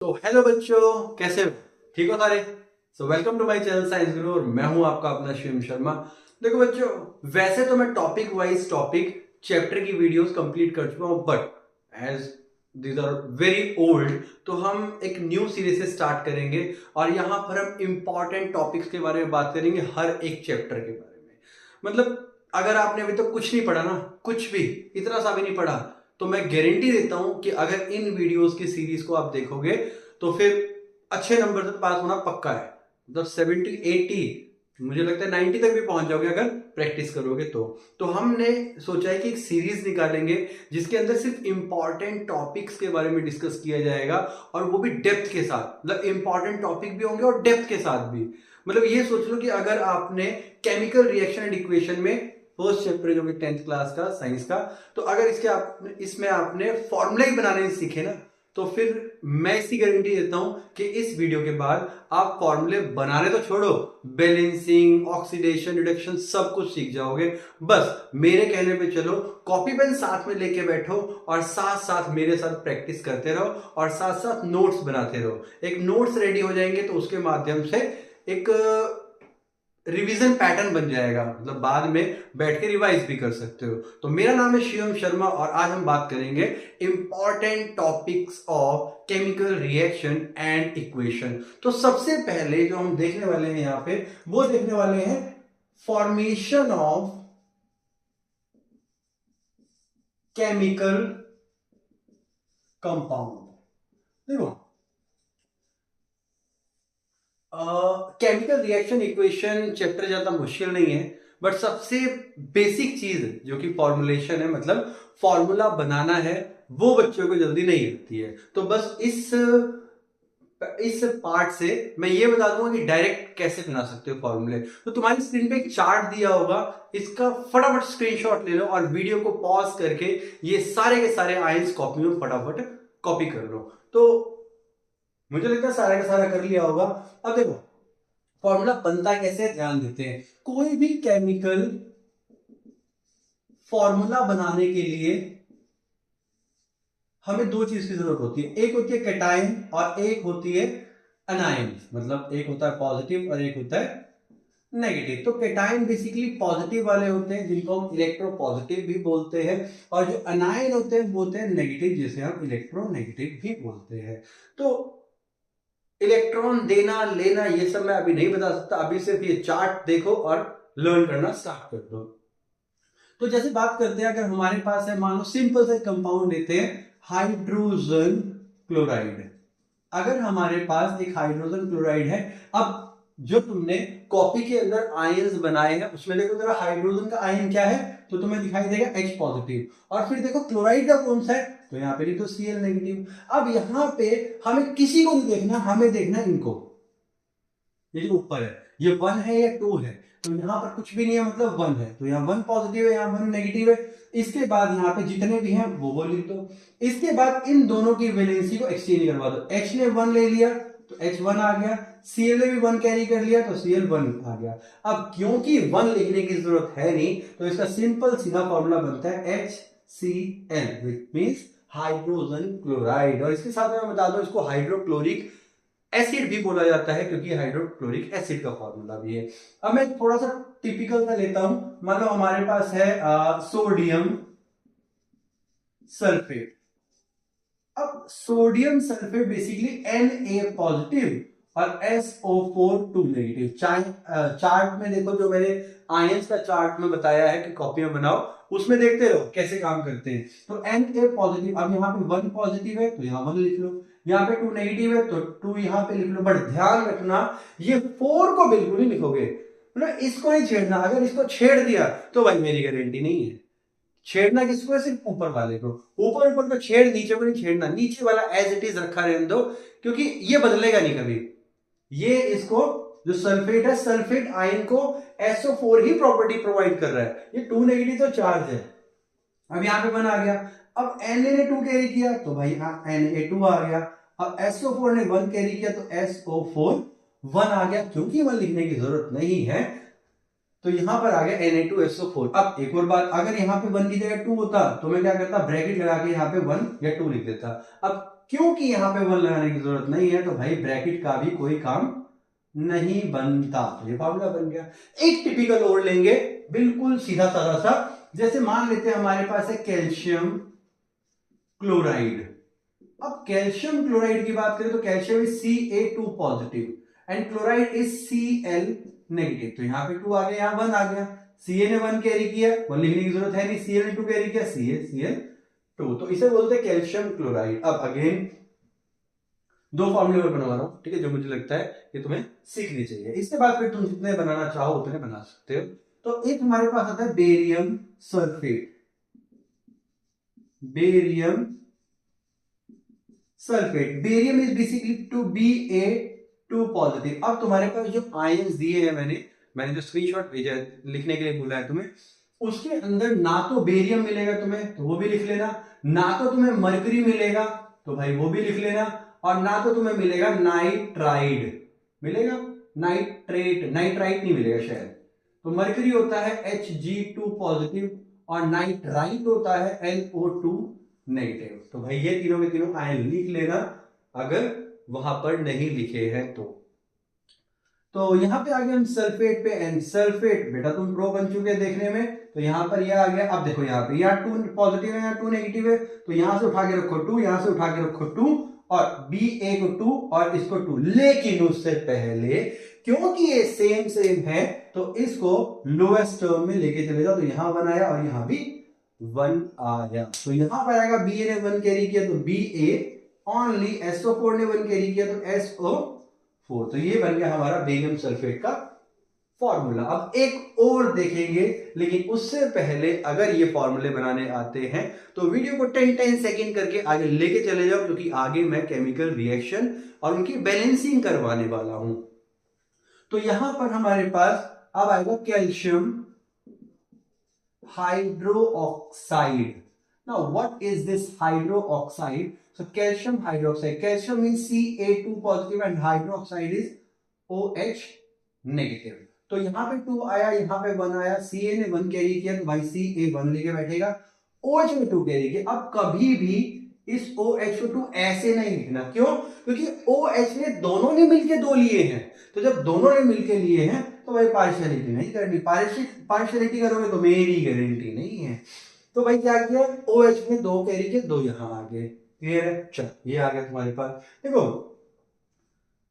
तो हेलो बच्चों, कैसे हो? ठीक हो सारे? Welcome to my channel Science Guru और मैं हूं आपका अपना शिवम शर्मा। देखो बच्चों, वैसे तो मैं टॉपिक वाइज टॉपिक चैप्टर की वीडियोस कंप्लीट कर चुका हूं, but as these are very old, तो हम एक न्यू सीरीज से स्टार्ट करेंगे और यहां पर हम इंपॉर्टेंट टॉपिक्स के बारे में बात करेंगे, हर एक चैप्टर के बारे में। मतलब अगर आपने अभी तक कुछ नहीं पढ़ा ना, कुछ भी इतना सा भी नहीं पढ़ा, तो मैं गारंटी देता हूं कि अगर इन वीडियोस की सीरीज को आप देखोगे तो फिर अच्छे नंबर से पास होना पक्का है। मतलब 70 80, मुझे लगता है 90 तक भी पहुंच जाओगे अगर प्रैक्टिस करोगे तो हमने सोचा है कि एक सीरीज निकालेंगे जिसके अंदर सिर्फ इंपॉर्टेंट टॉपिक्स के बारे में डिस्कस किया जाएगा, और वो भी डेप्थ के साथ। मतलब इंपॉर्टेंट टॉपिक भी होंगे और डेप्थ के साथ भी। मतलब ये सोच लो कि अगर आपने केमिकल रिएक्शन एंड इक्वेशन में फर्स्ट चैप्टर जो कि 10th क्लास का साइंस का, तो अगर इसमें आपने फॉर्मूले बनाने सीखे ना, तो फिर मैं इसकी गारंटी देता हूं कि इस वीडियो के बाद आप फॉर्मूले बनाने तो छोड़ो, बैलेंसिंग, ऑक्सीडेशन, रिडक्शन सब कुछ सीख जाओगे। बस मेरे कहने पे चलो, कॉपी पेन साथ में लेके बैठो और साथ साथ मेरे साथ प्रैक्टिस करते रहो और साथ साथ नोट्स बनाते रहो। एक नोट्स रेडी हो जाएंगे तो उसके माध्यम से एक रिवीजन पैटर्न बन जाएगा। मतलब बाद में बैठ के रिवाइज भी कर सकते हो। तो मेरा नाम है शिवम शर्मा और आज हम बात करेंगे important topics of chemical reaction and equation. तो सबसे पहले जो हम देखने वाले हैं यहां पे, वो देखने वाले हैं फॉर्मेशन ऑफ केमिकल कंपाउंड। देखो, केमिकल रिएक्शन इक्वेशन चैप्टर ज्यादा मुश्किल नहीं है, बट सबसे बेसिक चीज जो कि फॉर्मुलेशन है, मतलब फॉर्मूला बनाना है, वो बच्चों को जल्दी नहीं आती है। तो बस इस पार्ट से मैं ये बता दूंगा कि डायरेक्ट कैसे बना सकते हो फॉर्मूले। तो तुम्हारी स्क्रीन पे एक चार्ट दिया होगा, इसका फटाफट स्क्रीनशॉट ले लो और वीडियो को पॉज करके ये सारे के सारे आयंस कॉपी में फटाफट कॉपी कर लो। तो मुझे लगता है सारा का सारा कर लिया होगा। अब देखो, फॉर्मूला बनता कैसे, ध्यान देते हैं। कोई भी केमिकल फॉर्मूला बनाने के लिए हमें दो चीज की जरूरत होती है, एक होती है कैटायन और एक होती है अनायन। मतलब एक होता है पॉजिटिव और एक होता है नेगेटिव। तो कैटायन बेसिकली पॉजिटिव वाले होते हैं जिनको हम इलेक्ट्रो पॉजिटिव भी बोलते हैं, और जो अनायन होते हैं वो होते हैं नेगेटिव, जिसे हम इलेक्ट्रोनेगेटिव भी बोलते हैं। तो इलेक्ट्रॉन देना लेना ये सब मैं अभी नहीं बता सकता, अभी सिर्फ ये चार्ट देखो और लर्न करना स्टार्ट कर दो। तो जैसे बात करते हैं, अगर हमारे पास है, मान लो सिंपल से कंपाउंड लेते हैं, हाइड्रोजन क्लोराइड। अगर हमारे पास एक हाइड्रोजन क्लोराइड है, अब जो तुमने कॉपी के अंदर आयंस बनाए हैं उसमें देखो जरा हाइड्रोजन का आयन क्या है, तो तुम्हें दिखाई देगा H पॉजिटिव। और फिर देखो क्लोराइड का कौन सा है, तो यहाँ पे लिख दो Cl नेगेटिव। अब यहाँ पे हमें किसी को नहीं देखना, हमें देखना इनको, ये जो ऊपर है ये 1 है या 2 है, तो यहाँ पर कुछ भी नहीं है, मतलब 1 है, तो यहाँ 1 पॉजिटिव है, यहाँ 1 नेगेटिव है। इसके बाद यहाँ पे जितने भी हैं वो लिख दो। इसके बाद इन दोनों की वैलेंसी को एक्सचेंज करवा दो। H ने 1 ले लिया तो H1 आ गया, Cl ने भी 1 कैरी कर लिया तो Cl1 आ गया। अब क्योंकि 1 लिखने की जरूरत है नहीं, तो इसका सिंपल सीधा फॉर्मूला बनता है HCl, which means hydrogen chloride. और इसके साथ मैं बता दूं, इसको हाइड्रोक्लोरिक एसिड भी बोला जाता है क्योंकि हाइड्रोक्लोरिक एसिड का फॉर्मूला भी है। अब मैं थोड़ा सा टिपिकल सा लेता हूं, मतलब हमारे पास है सोडियम सल्फेट। अब sodium sulphate basically Na positive और SO4 2 नेगेटिव। चार्ट में देखो, जो मैंने आयंस का चार्ट में बताया है कि कॉपी में बनाओ, उसमें देखते रहो कैसे काम करते हैं। तो Na पॉजिटिव, अब यहाँ पे 1 पॉजिटिव है तो यहाँ 1 लिख लो, यहाँ पे 2 नेगेटिव है तो 2 यहाँ पे लिख लो। बट ध्यान रखना, ये 4 को बिल्कुल नहीं लिखोगे, मतलब इसको नहीं छेड़ना। अगर इसको छेड़ दिया तो भाई मेरी गारंटी नहीं है। छेड़ना किसको है, सिर्फ ऊपर वाले को। ऊपर ऊपर को छेड़, नीचे को नहीं छेड़ना। नीचे वाला एज इट इज रखा रहने दो, क्योंकि ये बदलेगा नहीं कभी। ये इसको, जो सल्फेट है, सल्फेट आयन को SO4 ही प्रॉपर्टी प्रोवाइड कर रहा है। ये 2 नेगेटिव तो चार्ज है। अब यहाँ पे 1 आ गया। अब Na ने 2 कैरी किया तो भाई Na2 आ गया। अब SO4 ने 1 कैरी किया तो SO4 1 आ गया। क्योंकि 1 लिखने की जरूरत नहीं है, तो यहां पर आ गया Na2SO4। अब एक और बात, अगर यहाँ पे 1 की जगह 2 होता तो मैं क्या करता, ब्रैकेट लगा के यहाँ पे 1 या 2 लिख देता। अब क्योंकि यहां पे 1 लगाने की जरूरत नहीं है, तो भाई ब्रैकेट का भी कोई काम नहीं बनता। तो ये फॉर्मूला बन गया। एक टिपिकल और लेंगे, बिल्कुल सीधा साधा सा। जैसे मान लेते हैं हमारे पास है कैल्शियम क्लोराइड। अब कैल्शियम क्लोराइड की बात करें तो calcium is Ca2 positive and chloride is Cl negative. तो यहां पे 2 आ गया, यहां 1 आ गया। Ca ने 1 कैरी किया, 1 लिखने की जरूरत है नहीं, Cl ने 2 कैरी किया, Cl2। तो इसे बोलते हैं कैल्शियम क्लोराइड। अब अगेन 2 फॉर्मूले और बनवा रहा हूं, ठीक है, जो मुझे लगता है कि तुम्हें सीखनी चाहिए। इसके बाद फिर तुम जितने बनाना चाहो उतने बना सकते हो। तो एक हमारे पास आता है barium sulphate. Barium sulphate, barium is basically two Ba2 positive. अब तुम्हारे पास जो आयंस दिए हैं, मैंने जो स्क्रीनशॉट भेजा है, लिखने के लिए बोला है तुम्हें, उसके अंदर ना तो बेरियम मिलेगा तुम्हें, तो वो भी लिख लेना, ना तो तुम्हें मरकरी मिलेगा, तो भाई वो भी लिख लेना, और ना तो तुम्हें मिलेगा नाइट्राइड मिलेगा, नाइट्राइट नहीं मिलेगा शायद। तो मरकरी होता है Hg2 पॉजिटिव और नाइट्राइट होता है NO2 नेगेटिव। तो भाई ये तीनों के तीनों आयन लिख लेना अगर वहां पर नहीं लिखे हैं तो यहां पे आ गए हम सल्फेट पे। एंड सल्फेट बेटा तुम प्रो बन चुके हैं देखने में, तो यहां पर ये आ गया। अब देखो यहाँ पे, यहाँ 2 पॉजिटिव है, यहाँ 2 नेगेटिव है, तो यहां से उठा के रखो 2, यहां से उठा के रखो 2, और Ba को 2 और इसको 2। लेकिन उससे पहले क्योंकि ये सेम है तो इसको लोएस्ट टर्म में लेके चले जाओ। तो यहां 1 आया और यहां भी 1 आया, तो यहां पर आएगा Ba ने 1 कैरी किया तो Ba ओनली, SO4 ने 1 कैरी किया तो SO4। तो ये बन गया हमारा बेरियम सल्फेट का फॉर्मूला। अब एक और देखेंगे, लेकिन उससे पहले अगर ये फॉर्मूले बनाने आते हैं तो वीडियो को 10 सेकंड करके आगे लेके चले जाओ, क्योंकि आगे मैं केमिकल रिएक्शन और उनकी बैलेंसिंग करवाने वाला हूं। तो यहां पर हमारे पास अब आएगा calcium hydroxide. Now, what is this hydroxide? So, calcium hydroxide. Calcium means Ca2 positive and hydroxide is OH negative. तो यहां पे 2 आया, यहां पे 1 आया, Ca ने 1 कैरी किया तो भाई Ca1 लेके बैठेगा, OH ने 2 कैरी किया। अब कभी भी इस OH को 2 ऐसे नहीं लिखना, क्यों? क्योंकि OH ने दोनों ने मिलके 2 लिए हैं, तो जब दोनों ने मिलके लिए हैं तो भाई पार्शियलिटी नहीं करनी। पार्शियलिटी करोगे तो मेरी गारंटी नहीं है। तो भाई क्या किया, OH ने 2 कैरी के 2 यहां आ गए। क्लियर है? चल ये आ गया तुम्हारे पास। देखो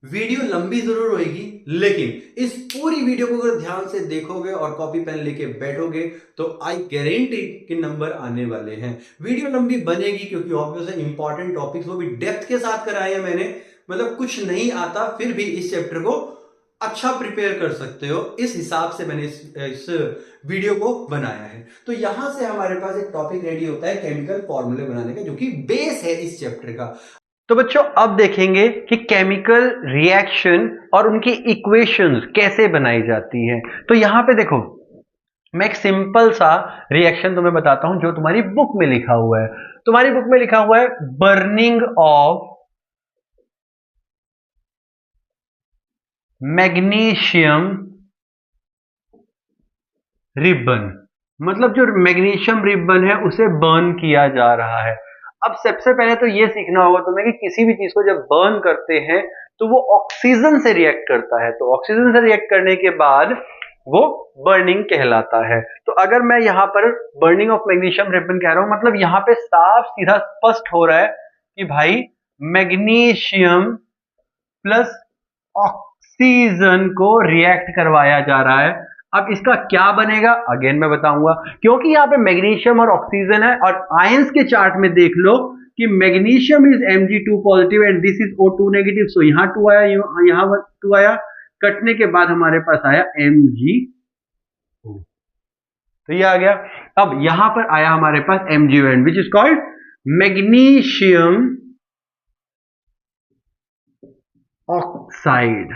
वीडियो लंबी जरूर होगी, लेकिन इस पूरी वीडियो को अगर ध्यान से देखोगे और कॉपी पेन लेके बैठोगे तो आई गारंटी कि नंबर आने वाले हैं। वीडियो लंबी बनेगी क्योंकि ऑब्वियस है इंपॉर्टेंट टॉपिक्स वो भी डेप्थ के साथ कराए हैं मैंने। मतलब कुछ नहीं आता फिर भी इस चैप्टर को अच्छा प्रिपेयर कर सकते हो, इस हिसाब से मैंने इस वीडियो को बनाया है। तो यहां से हमारे पास एक टॉपिक रेडी होता है केमिकल फॉर्मूले बनाने का, जो कि बेस है इस चैप्टर का। तो बच्चों अब देखेंगे कि केमिकल रिएक्शन और उनकी इक्वेशंस कैसे बनाई जाती हैं। तो यहां पे देखो मैं एक सिंपल सा रिएक्शन तुम्हें बताता हूं जो तुम्हारी बुक में लिखा हुआ है। तुम्हारी बुक में लिखा हुआ है बर्निंग ऑफ मैग्नीशियम रिबन। मतलब जो मैग्नीशियम रिबन है उसे बर्न किया जा रहा है। अब सबसे पहले तो यह सीखना होगा तुम्हें कि किसी भी चीज को जब बर्न करते हैं तो वो ऑक्सीजन से रिएक्ट करता है, तो ऑक्सीजन से रिएक्ट करने के बाद वो बर्निंग कहलाता है। तो अगर मैं यहां पर बर्निंग ऑफ मैग्नीशियम रिबन कह रहा हूं, मतलब यहां पे साफ सीधा स्पष्ट हो रहा है कि भाई मैग्नीशियम प्लस ऑक्सीजन को रिएक्ट करवाया जा रहा है। अब इसका क्या बनेगा अगेन मैं बताऊंगा, क्योंकि यहां पे मैग्नीशियम और ऑक्सीजन है। और आयंस के चार्ट में देख लो कि magnesium is Mg2 positive and this is O2 negative. So यहां 2 आया, यहां 2 आया, कटने के बाद हमारे पास आया MgO, तो ये आ गया। अब यहां पर आया हमारे पास MgO which is called magnesium oxide.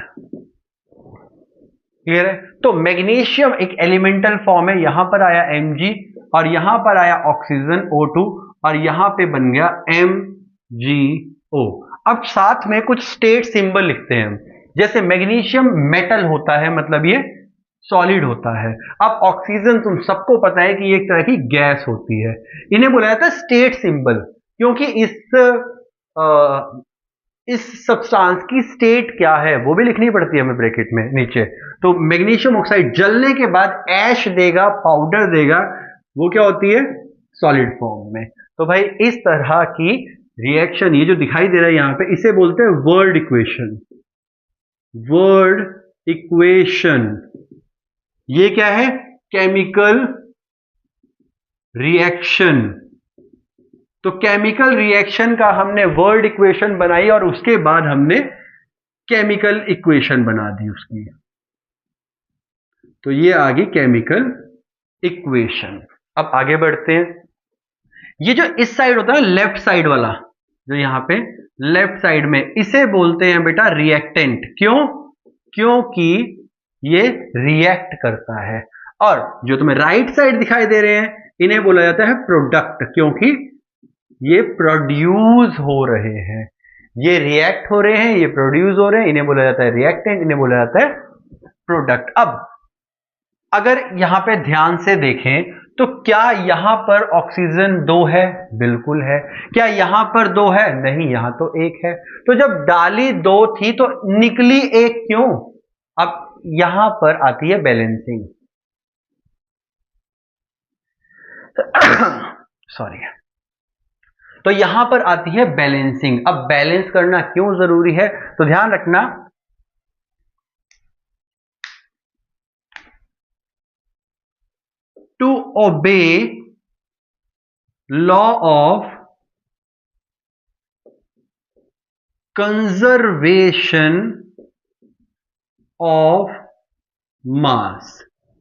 Clear है? तो मैग्नीशियम एक एलिमेंटल फॉर्म है, यहां पर आया Mg और यहां पर आया ऑक्सीजन O2 और यहां पे बन गया MgO। अब साथ में कुछ स्टेट सिंबल लिखते हैं, जैसे मैग्नीशियम मेटल होता है, मतलब ये सॉलिड होता है। अब ऑक्सीजन तुम सबको पता है कि ये एक तरह की गैस होती है। इन्हें बोला जाता है स्टेट सिंबल, क्योंकि इस इस सब्सटेंस की स्टेट क्या है वो भी लिखनी पड़ती है हमें ब्रैकेट में नीचे। तो मैग्नीशियम ऑक्साइड जलने के बाद ऐश देगा, पाउडर देगा, वो क्या होती है, सॉलिड फॉर्म में। तो भाई इस तरह की रिएक्शन ये जो दिखाई दे रहा है यहां पे, इसे बोलते हैं वर्ड इक्वेशन। वर्ड इक्वेशन ये क्या है, केमिकल रिएक्शन। तो केमिकल रिएक्शन का हमने वर्ड इक्वेशन बनाई और उसके बाद हमने केमिकल इक्वेशन बना दी उसकी। तो ये आ गई केमिकल इक्वेशन। अब आगे बढ़ते हैं। ये जो इस साइड होता है लेफ्ट साइड वाला, जो यहां पे लेफ्ट साइड में, इसे बोलते हैं बेटा रिएक्टेंट। क्यों? क्योंकि ये रिएक्ट करता है। और जो तुम्हें राइट साइड दिखाई दे रहे हैं इन्हें बोला जाता है प्रोडक्ट, क्योंकि ये प्रोड्यूस हो रहे हैं, ये रिएक्ट हो रहे हैं, ये प्रोड्यूस हो रहे हैं, इन्हें बोला जाता है रिएक्टेंट, इन्हें बोला जाता है प्रोडक्ट। अब अगर यहां पे ध्यान से देखें तो क्या यहां पर ऑक्सीजन 2 है? बिल्कुल है। क्या यहां पर 2 है? नहीं, यहां तो 1 है। तो जब डाली 2 थी तो निकली 1 क्यों? अब यहां पर आती है बैलेंसिंग। सॉरी। तो यहां पर आती है बैलेंसिंग। अब बैलेंस करना क्यों जरूरी है? तो ध्यान रखना, to obey law of conservation of mass.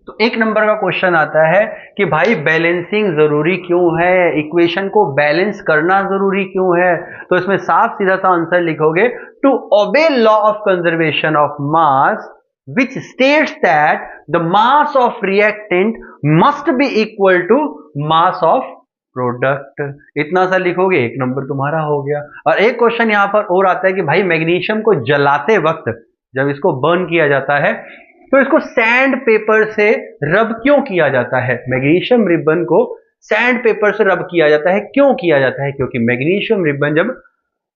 तो एक नंबर का क्वेश्चन आता है कि भाई बैलेंसिंग जरूरी क्यों है, इक्वेशन को बैलेंस करना जरूरी क्यों है? तो इसमें साफ सीधा सा आंसर लिखोगे, to obey law of conservation of mass which states that the mass of reactant must be equal to mass of product. इतना सा लिखोगे, एक नंबर तुम्हारा हो गया। और एक क्वेश्चन यहां पर और आता है कि भाई मैग्नीशियम को जलाते वक्त जब इसको बर्न किया जाता है तो इसको सैंड पेपर से रब क्यों किया जाता है? मैग्नीशियम रिबन को सैंड पेपर से रब किया जाता है। क्यों किया जाता है? क्योंकि मैग्नीशियम रिबन जब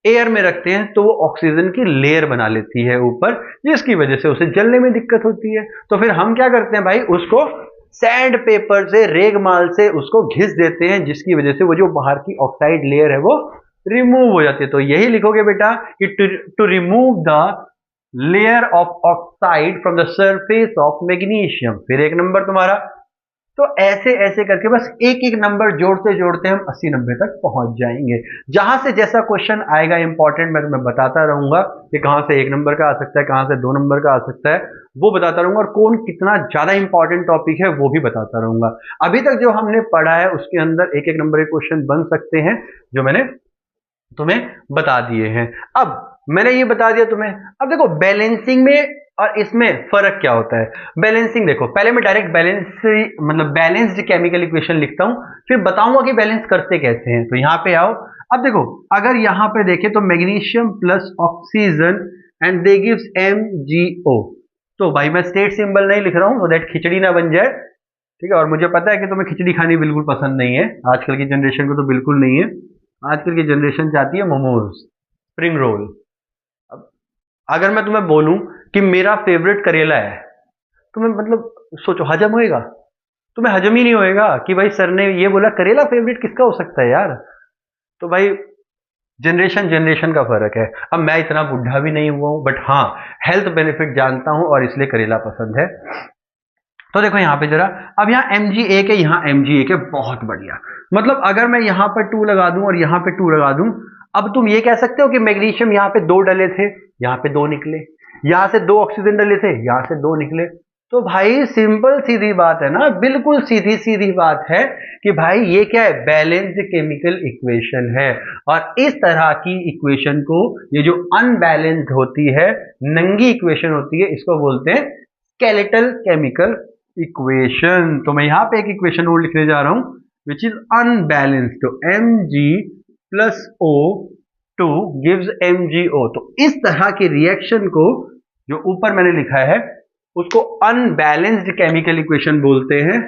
एयर में रखते हैं तो वो ऑक्सीजन की लेयर बना लेती है ऊपर, जिसकी वजह से उसे जलने में दिक्कत होती है। तो फिर हम क्या करते हैं भाई, उसको सैंड पेपर से, रेगमाल से उसको घिस देते हैं, जिसकी वजह से वो जो बाहर की ऑक्साइड लेयर है वो रिमूव हो जाती है। तो यही लिखोगे बेटा कि to remove the layer of oxide from the surface of magnesium. फिर एक नंबर तुम्हारा। तो ऐसे ऐसे करके बस एक एक नंबर जोड़ते जोड़ते हम 80-90 तक पहुंच जाएंगे। जहां से जैसा क्वेश्चन आएगा इंपॉर्टेंट, मैं तुम्हें बताता रहूंगा कि कहां से 1 नंबर का आ सकता है, कहां से 2 नंबर का आ सकता है, वो बताता रहूंगा। और कौन कितना ज्यादा इंपॉर्टेंट टॉपिक है वो भी बताता रहूंगा। अभी तक जो हमने पढ़ा है उसके अंदर एक एक नंबर के क्वेश्चन बन सकते हैं, जो मैंने तुम्हें बता दिए हैं। अब मैंने ये बता दिया तुम्हें। अब देखो बैलेंसिंग में और इसमें फर्क क्या होता है। बैलेंसिंग देखो, पहले मैं डायरेक्ट बैलेंस्ड केमिकल इक्वेशन लिखता हूं, फिर बताऊंगा कि बैलेंस करते कैसे हैं। तो यहां पे आओ। अब देखो, अगर यहां पे देखें तो magnesium plus oxygen and they gives MgO। तो भाई मैं स्टेट सिंबल नहीं लिख रहा हूं, तो दैट खिचड़ी ना बन जाए, ठीक है। और मुझे पता है कि तुम्हें खिचड़ी खानी बिल्कुल पसंद नहीं है, आजकल की जनरेशन को तो बिल्कुल नहीं है। आजकल की जनरेशन चाहती है मोमोज, स्प्रिंग रोल। अब अगर मैं तुम्हें बोलूं कि मेरा फेवरेट करेला है, तुम्हें मतलब सोचो हजम होएगा? तुम्हें हजम ही नहीं होएगा कि भाई सर ने ये बोला करेला फेवरेट किसका हो सकता है यार। तो भाई जनरेशन जनरेशन का फर्क है। अब मैं इतना बुढ़ा भी नहीं हुआ हूं, बट हाँ हेल्थ बेनिफिट जानता हूं और इसलिए करेला पसंद है। तो देखो यहां पे जरा, अब यहाँ MgA के, यहाँ MgA के, बहुत बढ़िया। मतलब अगर मैं यहां पर 2 लगा दूं और यहां पे 2 लगा दूं, अब तुम ये कह सकते हो कि मैग्नीशियम यहां पे 2 डले थे, यहां पे 2 निकले, यहां से 2 ऑक्सीजन डले थे, यहां से 2 निकले। तो भाई सिंपल सीधी बात है ना, बिल्कुल सीधी सीधी बात है कि भाई ये क्या है, बैलेंस्ड केमिकल इक्वेशन है। और इस तरह की इक्वेशन को, ये जो अनबैलेंस्ड होती है, नंगी इक्वेशन होती है, इसको बोलते हैं स्केलेटल केमिकल इक्वेशन। तो मैं यहां पे एक इक्वेशन और लिखने जा रहा हूं विच इज अनबैलेंस्ड। तो Mg plus O2 gives MgO। तो इस तरह के रिएक्शन को जो ऊपर मैंने लिखा है उसको अनबैलेंस्ड केमिकल इक्वेशन बोलते हैं।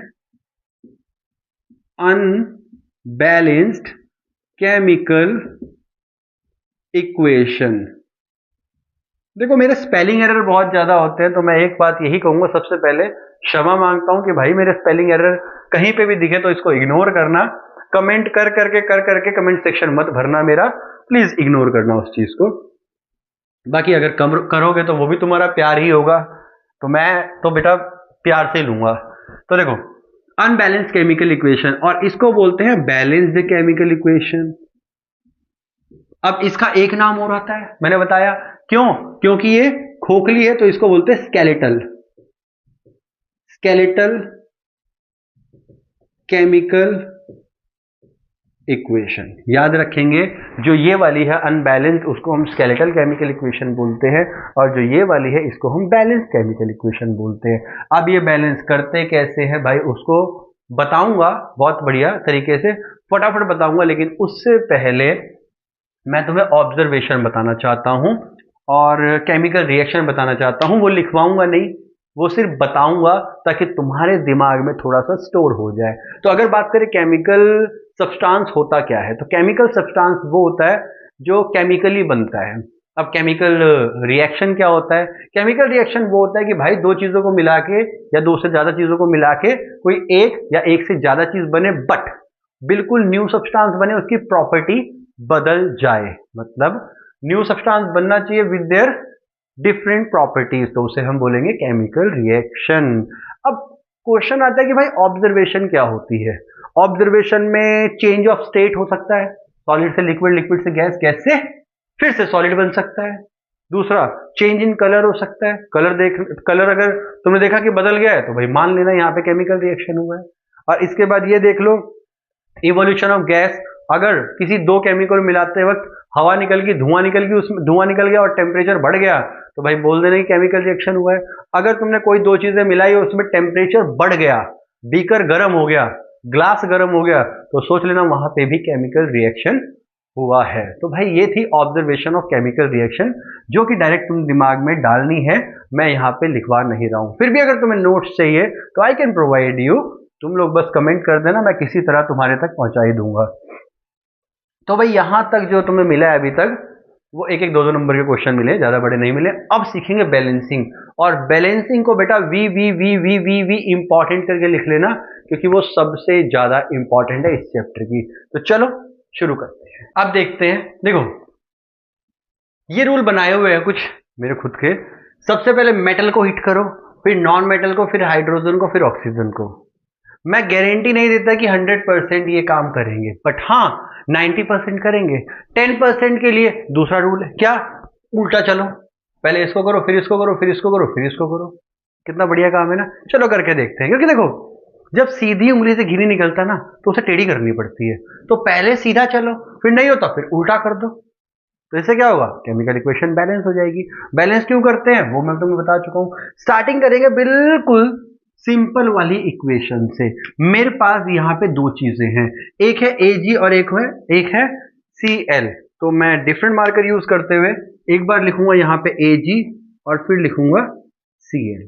Unbalanced chemical equation. देखो मेरे स्पेलिंग एरर बहुत ज्यादा होते हैं, तो मैं एक बात यही कहूंगा, सबसे पहले क्षमा मांगता हूं कि भाई मेरे स्पेलिंग एरर कहीं पे भी दिखे तो इसको इग्नोर करना। कमेंट कर करके कमेंट सेक्शन मत भरना मेरा, प्लीज इग्नोर करना उस चीज को। बाकी अगर कम करोगे तो वो भी तुम्हारा प्यार ही होगा, तो मैं तो बेटा प्यार से लूंगा। तो देखो अनबैलेंस्ड केमिकल इक्वेशन, और इसको बोलते हैं बैलेंस्ड केमिकल इक्वेशन। अब इसका एक नाम और आता है, मैंने बताया क्यों, क्योंकि ये खोखली है तो इसको बोलते हैं स्केलेटल, स्केलेटल केमिकल इक्वेशन। याद रखेंगे, जो ये वाली है अनबैलेंस्ड उसको हम स्केलेटल केमिकल इक्वेशन बोलते हैं, और जो ये वाली है इसको हम बैलेंस केमिकल इक्वेशन बोलते हैं। अब ये बैलेंस करते कैसे हैं भाई, उसको बताऊंगा बहुत बढ़िया तरीके से, फटाफट बताऊंगा। लेकिन उससे पहले मैं तुम्हें ऑब्जर्वेशन बताना चाहता हूं और केमिकल रिएक्शन बताना चाहता हूं। वो लिखवाऊंगा नहीं, वो सिर्फ बताऊंगा ताकि तुम्हारे दिमाग में थोड़ा सा स्टोर हो जाए। तो अगर बात करें केमिकल सब्सटेंस होता क्या है, तो केमिकल सब्सटेंस वो होता है जो केमिकली बनता है। अब केमिकल रिएक्शन क्या होता है, केमिकल रिएक्शन वो होता है कि भाई दो चीजों को मिला के या दो से ज्यादा चीजों को मिला के कोई एक या एक से ज्यादा चीज बने, बट बिल्कुल न्यू सब्सटेंस बने, उसकी प्रॉपर्टी बदल जाए। मतलब न्यू सब्सटेंस बनना चाहिए विद देयर डिफरेंट प्रॉपर्टीज, तो उसे हम बोलेंगे केमिकल रिएक्शन। अब क्वेश्चन आता है कि भाई ऑब्जर्वेशन क्या होती है। ऑब्जर्वेशन में चेंज ऑफ स्टेट हो सकता है, सॉलिड से लिक्विड, लिक्विड से गैस, गैस से फिर से सॉलिड बन सकता है। दूसरा चेंज इन कलर हो सकता है, कलर अगर तुमने देखा कि बदल गया है तो भाई मान लेना यहाँ पे केमिकल रिएक्शन हुआ है। और इसके बाद ये देख लो इवोल्यूशन ऑफ गैस, अगर किसी दो केमिकल मिलाते वक्त हवा निकल गई, धुआं निकल गई, उसमें धुआं निकल गया और टेम्परेचर बढ़ गया तो भाई बोल देना कि केमिकल रिएक्शन हुआ है। अगर तुमने कोई दो चीजें मिलाई और उसमें टेम्परेचर बढ़ गया, बीकर गर्म हो गया, ग्लास गर्म हो गया, तो सोच लेना वहां पे भी केमिकल रिएक्शन हुआ है। तो भाई ये थी ऑब्जर्वेशन ऑफ केमिकल रिएक्शन, जो कि डायरेक्ट तुम दिमाग में डालनी है, मैं यहाँ पे लिखवा नहीं रहा हूं। फिर भी अगर तुम्हें नोट्स चाहिए तो आई कैन प्रोवाइड यू, तुम लोग बस कमेंट कर देना, मैं किसी तरह तुम्हारे तक पहुंचा ही दूंगा। तो भाई यहां तक जो तुम्हें मिला है अभी तक, वो एक एक दो दो नंबर के क्वेश्चन मिले, ज्यादा बड़े नहीं मिले। अब सीखेंगे बैलेंसिंग, और बैलेंसिंग को बेटा V V V V V V important करके लिख लेना, क्योंकि वो सबसे ज्यादा इंपॉर्टेंट है इस चैप्टर की। तो चलो शुरू करते हैं। अब देखते हैं, देखो ये रूल बनाए हुए हैं कुछ मेरे खुद के। सबसे पहले मेटल को हिट करो, फिर नॉन मेटल को, फिर हाइड्रोजन को, फिर ऑक्सीजन को। मैं गारंटी नहीं देता कि 100% ये काम करेंगे, बट हाँ 90% करेंगे। 10% के लिए दूसरा रूल है, क्या, उल्टा चलो, पहले इसको करो, फिर इसको करो, फिर इसको करो, फिर इसको करो। कितना बढ़िया काम है ना, चलो करके देखते हैं। क्योंकि देखो जब सीधी उंगली से घी नहीं निकलता ना तो उसे टेढ़ी करनी पड़ती है। तो पहले सीधा चलो, फिर नहीं होता फिर उल्टा कर दो, तो इससे क्या होगा, केमिकल इक्वेशन बैलेंस हो जाएगी। बैलेंस क्यों करते हैं वो मैं तुम्हें बता चुका हूं। स्टार्टिंग करेंगे बिल्कुल सिंपल वाली इक्वेशन से। मेरे पास यहाँ पे दो चीजें हैं, एक है Ag और एक है Cl। तो मैं डिफरेंट मार्कर यूज करते हुए एक बार लिखूंगा यहाँ पे Ag और फिर लिखूंगा Cl।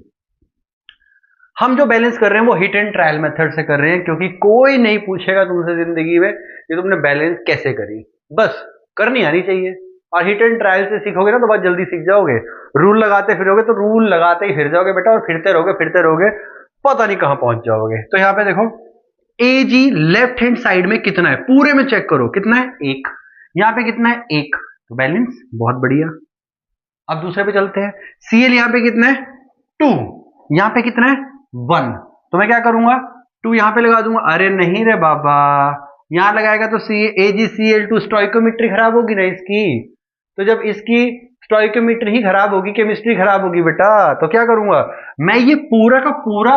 हम जो बैलेंस कर रहे हैं वो हिट एंड ट्रायल मेथड से कर रहे हैं, क्योंकि कोई नहीं पूछेगा तुमसे जिंदगी में कि तुमने बैलेंस कैसे करी, बस करनी आनी चाहिए। और हिट एंड ट्रायल से सीखोगे ना तो बहुत जल्दी सीख जाओगे। रूल लगाते फिरोगे तो रूल लगाते ही फिर जाओगे बेटा, और फिरते रहोगे पता नहीं कहां पहुंच जाओगे। तो यहां पे देखो Ag लेफ्ट हैंड साइड में कितना है, पूरे में चेक करो कितना है, एक। यहां पे कितना है, एक, तो बैलेंस, बहुत बढ़िया। अब दूसरे पे चलते हैं। Cl यहां पे कितना है, 2, यहां पे कितना है, 1। तो मैं क्या करूंगा, 2 यहां पे लगा दूंगा। अरे नहीं रे बाबा, यहां लगाएगा तो AgCl2 स्टोइकोमेट्री खराब होगी ना इसकी। तो जब इसकी स्टोइकोमेट्री ही खराब होगी, केमिस्ट्री खराब होगी बेटा, तो क्या करूंगा मैं, ये पूरा का पूरा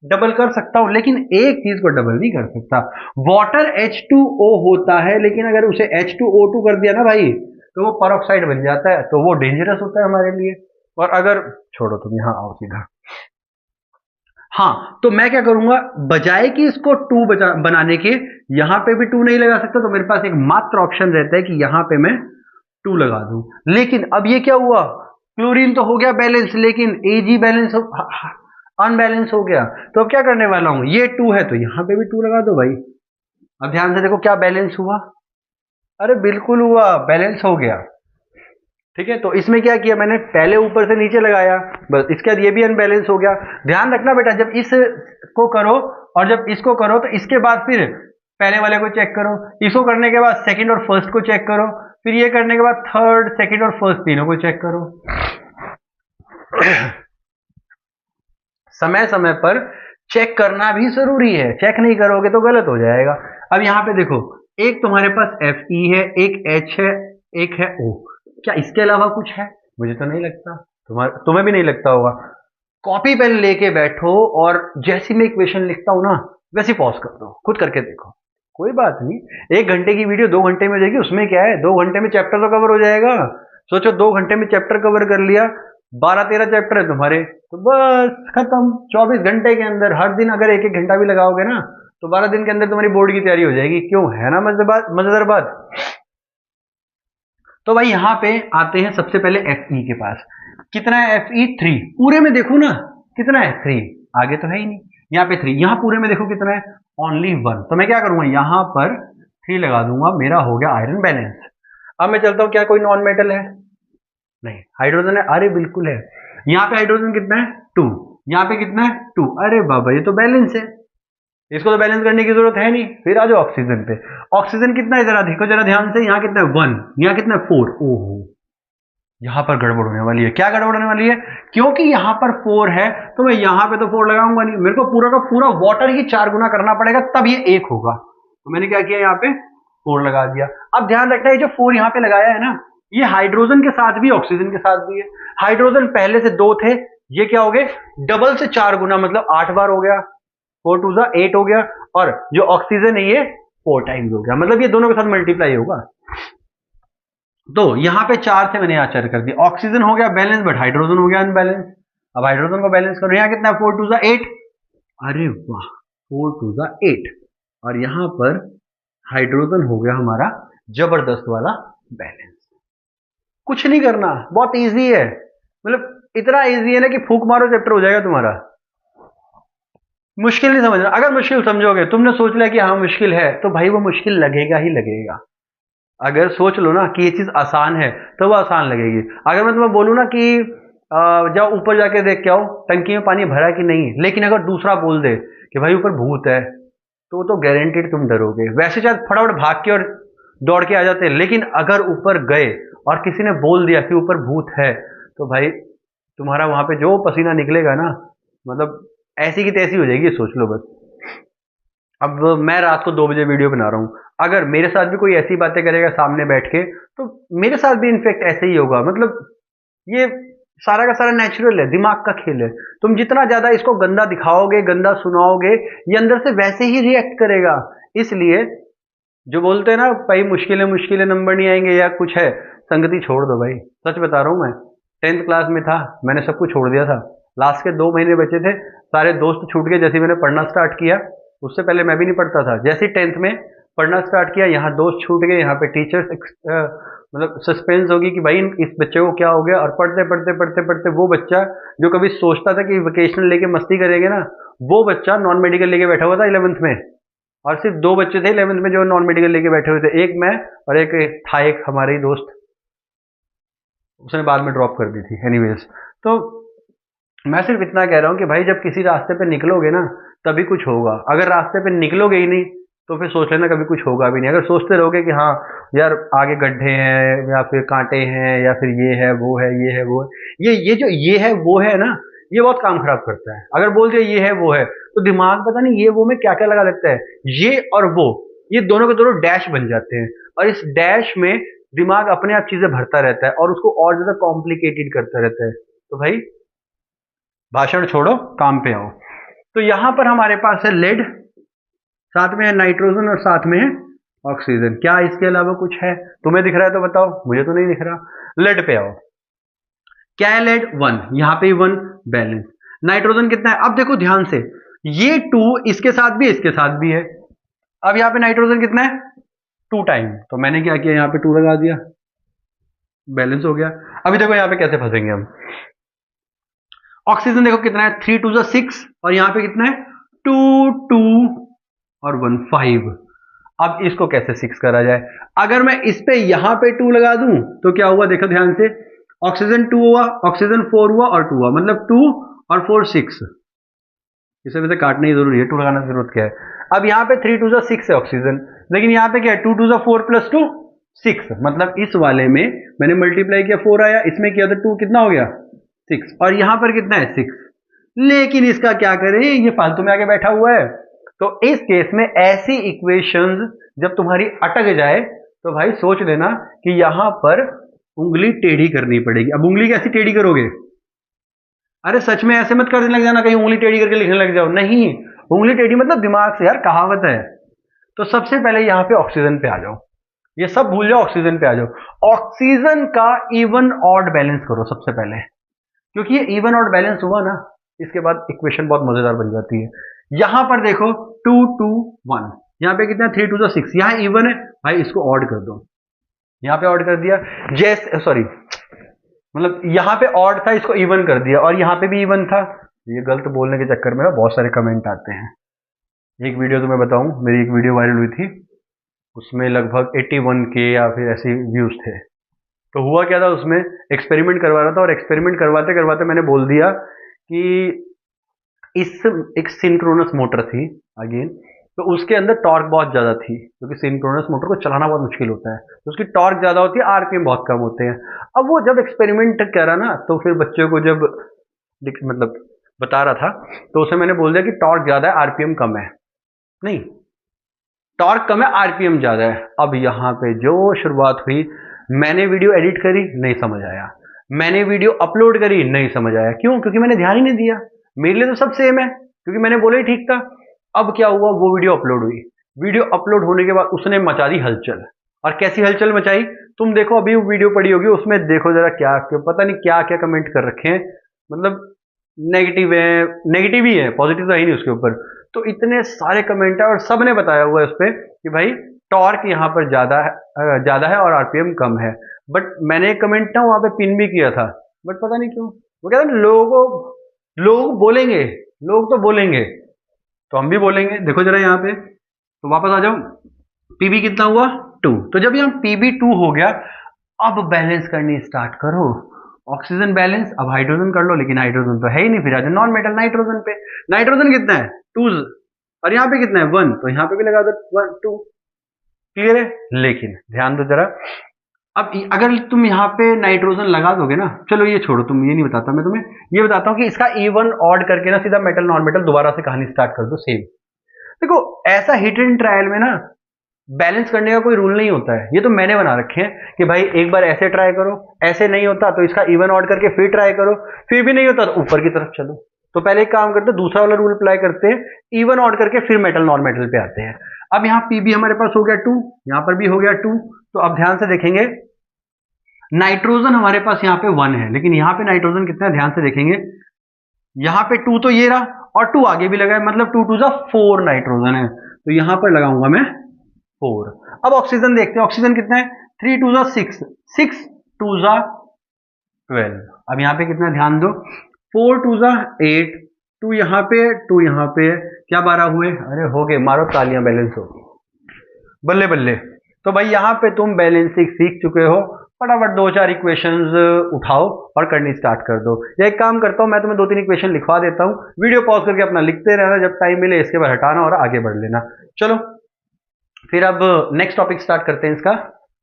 डबल कर सकता हूं, लेकिन एक चीज को डबल नहीं कर सकता। वाटर H2O होता है, लेकिन अगर उसे H2O2 कर दिया ना भाई तो वो परऑक्साइड बन जाता है, तो वो डेंजरस होता है हमारे लिए। और अगर छोड़ो, तुम यहां आओ सीधा। हाँ, तो मैं क्या करूंगा, बजाय कि इसको 2 बनाने के यहां पे भी 2 नहीं लगा सकता, तो मेरे पास एक मात्र ऑप्शन रहता है कि यहां पे मैं 2 लगा दूं। लेकिन अब ये क्या हुआ, क्लोरीन तो हो गया बैलेंस, लेकिन Ag बैलेंस अनबैलेंस हो गया। तो अब क्या करने वाला हूं, ये 2 है तो यहां पे भी 2 लगा दो भाई। अब ध्यान से देखो क्या बैलेंस हुआ, अरे बिल्कुल हुआ, बैलेंस हो गया। ठीक है, तो इसमें क्या किया मैंने, पहले ऊपर से नीचे लगाया, बस इसके बाद ये भी अनबैलेंस हो गया। ध्यान रखना बेटा, जब इसको करो और जब इसको करो तो इसके बाद फिर पहले वाले को चेक करो, इसको करने के बाद सेकंड और फर्स्ट को चेक करो, फिर ये करने के बाद थर्ड सेकंड और फर्स्ट तीनों को चेक करो। समय समय पर चेक करना भी जरूरी है, चेक नहीं करोगे तो गलत हो जाएगा। अब यहां पे देखो, एक तुम्हारे पास एफ ई है, एक एच है, एक है ओ। क्या इसके अलावा कुछ है? मुझे तो नहीं लगता, तुम्हें भी नहीं लगता होगा। कॉपी पेन लेके बैठो और जैसी मैं इक्वेशन लिखता हूं ना वैसी पॉज कर दो, खुद करके देखो, कोई बात नहीं। 1 घंटे की वीडियो 2 घंटे में हो जाएगी, उसमें क्या है, 2 घंटे में चैप्टर तो कवर हो जाएगा। सोचो 2 घंटे में चैप्टर कवर कर लिया, 12-13 चैप्टर है तुम्हारे, तो बस खत्म। 24 घंटे के अंदर हर दिन अगर 1-1 घंटा भी लगाओगे ना तो 12 दिन के अंदर तुम्हारी बोर्ड की तैयारी हो जाएगी। क्यों, है ना मजेदार बात। तो भाई यहां पे आते हैं सबसे पहले एफ ई के पास। कितना है एफ ई? 3। पूरे में देखो ना कितना है, 3। आगे तो है ही नहीं, यहाँ पे 3। यहाँ पूरे में देखो कितना है, ओनली 1। तो मैं क्या करूंगा, यहां पर 3 लगा दूंगा, मेरा हो गया आयरन बैलेंस। अब मैं चलता हूं, क्या कोई नॉन मेटल है? नहीं। हाइड्रोजन है? अरे बिल्कुल है। यहाँ पे हाइड्रोजन कितना है? 2। यहाँ पे कितना है? 2। अरे बाबा ये तो बैलेंस है, इसको तो बैलेंस करने की जरूरत है नहीं। फिर आ जाओ ऑक्सीजन पे। ऑक्सीजन कितना है जरा देखो, जरा ध्यान से, यहाँ कितना है? 1। यहाँ कितना है? 4। ओहो, यहां पर गड़बड़ होने वाली है। क्या गड़बड़ होने वाली है? क्योंकि यहां पर 4 है तो मैं यहां पे तो 4 लगाऊंगा नहीं, मेरे को पूरा का पूरा वाटर ही 4 गुना करना पड़ेगा तब ये 1 होगा। तो मैंने क्या किया, यहाँ पे 4 लगा दिया। अब ध्यान रखना, ये जो 4 यहाँ पे लगाया है ना, ये हाइड्रोजन के साथ भी ऑक्सीजन के साथ भी है। हाइड्रोजन पहले से 2 थे, ये क्या हो गए, डबल से 4 गुना, मतलब 8 बार हो गया। 4 2 8 हो गया, और जो ऑक्सीजन है ये 4 टाइम्स हो गया, मतलब ये दोनों के साथ मल्टीप्लाई होगा। तो यहां पे 4 से मैंने यहाँ 4 कर दिया। ऑक्सीजन हो गया बैलेंस, बट हाइड्रोजन हो गया अनबैलेंस। अब हाइड्रोजन को बैलेंस करो, यहाँ कितना है? 4 2 8। अरे वाह, 4 2 8। और यहां पर हाइड्रोजन हो गया हमारा जबरदस्त वाला बैलेंस। कुछ नहीं करना, बहुत इजी है, मतलब इतना इजी है ना कि फूक मारो चैप्टर हो जाएगा तुम्हारा। मुश्किल नहीं समझना, अगर मुश्किल समझोगे, तुमने सोच लिया कि हाँ मुश्किल है, तो भाई वो मुश्किल लगेगा ही लगेगा। अगर सोच लो ना कि ये चीज आसान है तो वो आसान लगेगी। अगर मैं तुम्हें बोलूँ ना कि जाओ ऊपर जाके देख के आओ टंकी में पानी भरा कि नहीं, लेकिन अगर दूसरा बोल दे कि भाई ऊपर भूत है, तो गारंटेड तुम डरोगे। वैसे शायद फटाफट भाग के और दौड़ के आ जाते, लेकिन अगर ऊपर गए और किसी ने बोल दिया कि ऊपर भूत है, तो भाई तुम्हारा वहां पे जो पसीना निकलेगा ना, मतलब ऐसी की तैसी हो जाएगी, सोच लो बस। अब मैं रात को 2 बजे वीडियो बना रहा हूं, अगर मेरे साथ भी कोई ऐसी बातें करेगा सामने बैठ के, तो मेरे साथ भी इनफेक्ट ऐसे ही होगा। मतलब ये सारा का सारा नेचुरल है, दिमाग का खेल है। तुम जितना ज्यादा इसको गंदा दिखाओगे, गंदा सुनाओगे, ये अंदर से वैसे ही रिएक्ट करेगा। इसलिए जो बोलते हैं ना भाई मुश्किल है नंबर नहीं आएंगे या कुछ है, संगति छोड़ दो भाई। सच बता रहा हूं, मैं 10th क्लास में था, मैंने सब कुछ छोड़ दिया था। लास्ट के 2 महीने बचे थे, सारे दोस्त छूट गए। जैसे मैंने पढ़ना स्टार्ट किया, उससे पहले मैं भी नहीं पढ़ता था, जैसे 10th में पढ़ना स्टार्ट किया, यहाँ दोस्त छूट गए, यहाँ पे टीचर्स मतलब सस्पेंस होगी कि भाई इस बच्चे को क्या हो गया। और पढ़ते पढ़ते पढ़ते पढ़ते वो बच्चा जो कभी सोचता था कि वेकेशनल लेके मस्ती करेंगे ना, वो बच्चा नॉन मेडिकल लेके बैठा हुआ था 11th में। और सिर्फ 2 बच्चे थे 11th में जो नॉन मेडिकल लेके बैठे हुए थे, एक मैं और एक था एक हमारे ही दोस्त, उसने बाद में ड्रॉप कर दी थी। एनीवेज, तो मैं सिर्फ इतना कह रहा हूं कि भाई जब किसी रास्ते पे निकलोगे ना तभी कुछ होगा। अगर रास्ते पे निकलोगे ही नहीं तो फिर सोच लेना कभी कुछ होगा भी नहीं। अगर सोचते रहोगे कि हाँ यार आगे गड्ढे हैं या फिर कांटे हैं या फिर ये है वो है ये है वो है, ये जो ये है वो है ना, ये बहुत काम खराब करता है। अगर बोल दिया ये है वो है तो दिमाग पता नहीं ये वो में क्या क्या लगा लेता है। ये और वो, ये दोनों के दोनों डैश बन जाते हैं, और इस डैश में दिमाग अपने आप चीजें भरता रहता है और उसको और ज्यादा कॉम्प्लिकेटेड करता रहता है। तो भाई भाषण छोड़ो, काम पे आओ। तो यहां पर हमारे पास है लेड, साथ में है नाइट्रोजन और साथ में है ऑक्सीजन। क्या इसके अलावा कुछ है? तुम्हें दिख रहा है तो बताओ, मुझे तो नहीं दिख रहा। लेड पे आओ, क्या है लेड? 1, यहां पे 1 बैलेंस। नाइट्रोजन कितना है? अब देखो ध्यान से, ये 2 इसके साथ भी इसके साथ भी है। अब यहां पे नाइट्रोजन कितना है? 2 टाइम। तो मैंने क्या किया, यहां पे 2 लगा दिया, बैलेंस हो गया। अभी देखो यहां पे कैसे फंसेंगे हम। ऑक्सीजन देखो कितना है, 3 2 6, और यहां पे कितना है 2 2 और 1 5। अब इसको कैसे 6 करा जाए? अगर मैं इस पे यहां पे 2 लगा दूं तो क्या हुआ, देखो ध्यान से, ऑक्सीजन 2 हुआ, ऑक्सीजन 4 हुआ और 2 हुआ, मतलब 2 और 4 6। इसे वैसे काटने की जरूरी है, 2 लगाने की जरूरत क्या है? अब यहाँ पे 3 2 6 है ऑक्सीजन, लेकिन यहाँ पे क्या है, 2 2 4 प्लस 2 6, मतलब इस वाले में मैंने मल्टीप्लाई किया 4 आया, इसमें किया तो 2 कितना हो गया 6, और यहाँ पर कितना है 6। लेकिन इसका क्या करें, ये फालतू में आके बैठा हुआ है। तो इस केस में ऐसी इक्वेशंस जब तुम्हारी अटक जाए तो भाई सोच लेना कि यहां पर उंगली टेढ़ी करनी पड़ेगी। अब उंगली कैसी टेढ़ी करोगे? अरे सच में ऐसे मत करने लग जाना कहीं उंगली टेढ़ी करके लिखने लग जाओ, नहीं, उंगली टेढ़ी मतलब दिमाग से यार, कहावत है। तो सबसे पहले यहां पे ऑक्सीजन पे आ जाओ, ये सब भूल जाओ, ऑक्सीजन पे आ जाओ। ऑक्सीजन का इवन ऑड बैलेंस करो सबसे पहले, क्योंकि ये इवन ऑड बैलेंस हुआ ना, इसके बाद इक्वेशन बहुत मजेदार बन जाती है। यहां पर देखो 2 2 1, यहां पे कितना 3 2 6, यहां इवन है भाई, इसको ऑड कर दो, यहां पे ऑड कर दिया, जैसे सॉरी मतलब यहां पे ऑड था इसको इवन कर दिया, और यहां पे भी इवन था। ये गलत बोलने के चक्कर में बहुत सारे कमेंट आते हैं। एक वीडियो तो मैं बताऊं, मेरी एक वीडियो वायरल हुई थी, उसमें लगभग 81 के या फिर ऐसे व्यूज थे। तो हुआ क्या था, उसमें एक्सपेरिमेंट करवा रहा था, और एक्सपेरिमेंट करवाते करवाते मैंने बोल दिया कि इस एक सिंक्रोनस मोटर थी अगेन, तो उसके अंदर टॉर्क बहुत ज़्यादा थी, क्योंकि सिंक्रोनस मोटर को चलाना बहुत मुश्किल होता है, तो उसकी टॉर्क ज़्यादा होती है, आरपीएम बहुत कम होते हैं। अब वो जब एक्सपेरिमेंट करा ना, तो फिर बच्चों को जब मतलब बता रहा था, तो उसे मैंने बोल दिया कि टॉर्क ज़्यादा है, आरपीएम कम है। नहीं, टॉर्क कम है, आरपीएम ज़्यादा है। अब यहाँ पे जो शुरुआत हुई, मैंने वीडियो एडिट करी, नहीं समझ आया, मैंने वीडियो अपलोड करी, नहीं समझ आया। क्यों? क्योंकि मैंने ध्यान ही नहीं दिया, मेरे लिए तो सब सेम है, क्योंकि मैंने बोला ही ठीक था। अब क्या हुआ, वो वीडियो अपलोड हुई, वीडियो अपलोड होने के बाद उसने मचा दी हलचल। और कैसी हलचल मचाई, तुम देखो, अभी वो वीडियो पड़ी होगी, उसमें देखो जरा क्या, पता नहीं क्या क्या कमेंट कर रखे हैं, मतलब नेगेटिव है, नेगेटिव ही है, पॉजिटिव तो है ही नहीं उसके ऊपर। तो इतने सारे कमेंट है, और सब ने बताया हुआ है उस पर कि भाई टॉर्क यहाँ पर ज्यादा है और आरपीएम कम है। बट मैंने एक कमेंट ना वहां पे पिन भी किया था, बट पता नहीं क्यों वो कहता है लोग बोलेंगे, लोग तो बोलेंगे, तो हम भी बोलेंगे। देखो जरा यहाँ पे, तो वापस आ जाओ, पीबी कितना हुआ 2, तो जब यहाँ पीबी 2 हो गया, अब बैलेंस करनी स्टार्ट करो, ऑक्सीजन बैलेंस। अब हाइड्रोजन कर लो, लेकिन हाइड्रोजन तो है ही नहीं, फिर आ जाओ नॉन मेटल नाइट्रोजन पे। नाइट्रोजन कितना है 2, और यहाँ पे कितना है 1, तो यहाँ पे भी लगा दो 1 2, क्लियर है। लेकिन ध्यान दो जरा, अब अगर तुम यहाँ पे नाइट्रोजन लगा दोगे ना, चलो ये छोड़ो, तुम ये नहीं बताता, मैं तुम्हें ये बताता हूँ कि इसका इवन ऑड करके ना सीधा मेटल नॉन मेटल दोबारा से कहानी स्टार्ट कर दो सेम। देखो ऐसा हिट एंड ट्रायल में ना बैलेंस करने का कोई रूल नहीं होता है, ये तो मैंने बना रखे हैं कि भाई एक बार ऐसे ट्राई करो, ऐसे नहीं होता तो इसका इवन ऑड करके फिर ट्राई करो, फिर भी नहीं होता तो ऊपर की तरफ चलो। तो पहले एक काम करते हैं, दूसरा वाला रूल अप्लाई करते हैं, इवन ऑड करके फिर मेटल नॉन मेटल पे आते हैं। अब यहाँ पीबी हमारे पास हो गया 2, यहाँ पर भी हो गया 2, तो अब ध्यान से देखेंगे, नाइट्रोजन हमारे पास यहाँ पे 1 है, लेकिन यहाँ पे नाइट्रोजन कितना है, ध्यान से देखेंगे, यहाँ पे 2 तो ये रहा, और 2 आगे भी लगा है, मतलब 2 2 4 नाइट्रोजन है, तो यहाँ पर लगाऊंगा मैं 4। अब ऑक्सीजन देखते हैं, ऑक्सीजन कितना है, 3 2 6, 6 2 12। अब यहाँ पे कितना, ध्यान दो, 4 2 8, 2 यहाँ पे, 2 यहाँ पे, क्या 12 हुए, अरे हो गए, मारो तालियां, बैलेंस हो गई, बल्ले बल्ले। तो भाई यहाँ पे तुम बैलेंसिंग सीख चुके हो, फटाफट 2-4 इक्वेशंस उठाओ और करनी स्टार्ट कर दो। या एक काम करता हूँ, मैं तुम्हें 2-3 इक्वेशन लिखवा देता हूँ, वीडियो पॉज करके अपना लिखते रहना, जब टाइम मिले इसके बाद हटाना और आगे बढ़ लेना। चलो फिर अब नेक्स्ट टॉपिक स्टार्ट करते हैं इसका।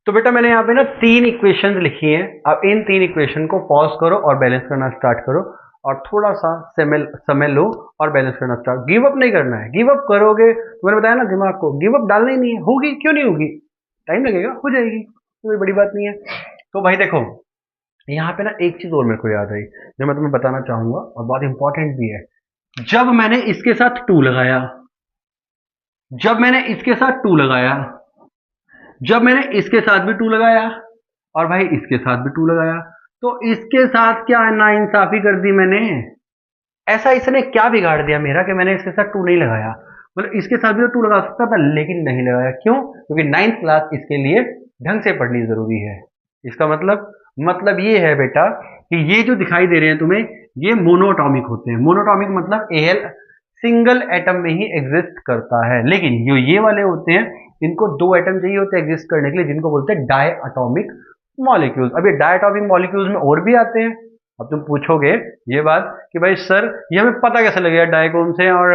तो बेटा मैंने यहाँ पे ना 3 इक्वेशंस लिखी हैं, अब इन 3 इक्वेशन को पॉज करो और बैलेंस करना स्टार्ट करो, और थोड़ा सा समय लो और बैलेंस करना स्टार्ट। गिव अप नहीं करना है, गिव अप करोगे तो मैंने बताया ना दिमाग को, गिव अप डालना ही नहीं है, होगी क्यों नहीं होगी, टाइम लगेगा, हो जाएगी, कोई बड़ी बात नहीं है। तो भाई देखो यहाँ पे ना एक चीज और मेरे को याद आई जो मैं तुम्हें बताना चाहूंगा, और बहुत इंपॉर्टेंट भी है। जब मैंने इसके साथ 2 लगाया, जब मैंने इसके साथ 2 लगाया, जब मैंने इसके साथ भी 2 लगाया, और भाई इसके साथ भी 2 लगाया, तो इसके साथ क्या नाइंसाफी कर दी मैंने, ऐसा इसने क्या बिगाड़ दिया मेरा कि मैंने इसके साथ 2 नहीं लगाया। मतलब इसके साथ भी तो 2 लगा सकता था, लेकिन नहीं लगाया। क्यों? क्योंकि 9th क्लास इसके लिए ढंग से पढ़नी जरूरी है। इसका मतलब ये है बेटा कि ये जो दिखाई दे रहे हैं तुम्हें, ये मोनोटॉमिक होते हैं। मोनोटॉमिक मतलब एल सिंगल एटम में ही एग्जिस्ट करता है, लेकिन जो ये वाले होते हैं इनको 2 एटम चाहिए होते हैं एग्जिस्ट करने के लिए, जिनको बोलते हैं डायटॉमिक मॉलिक्यूल्स। अब ये डायटॉमिक मॉलिक्यूल्स में और भी आते हैं। अब तुम पूछोगे ये बात कि भाई सर ये हमें पता कैसे लगेगा डाई कौन से और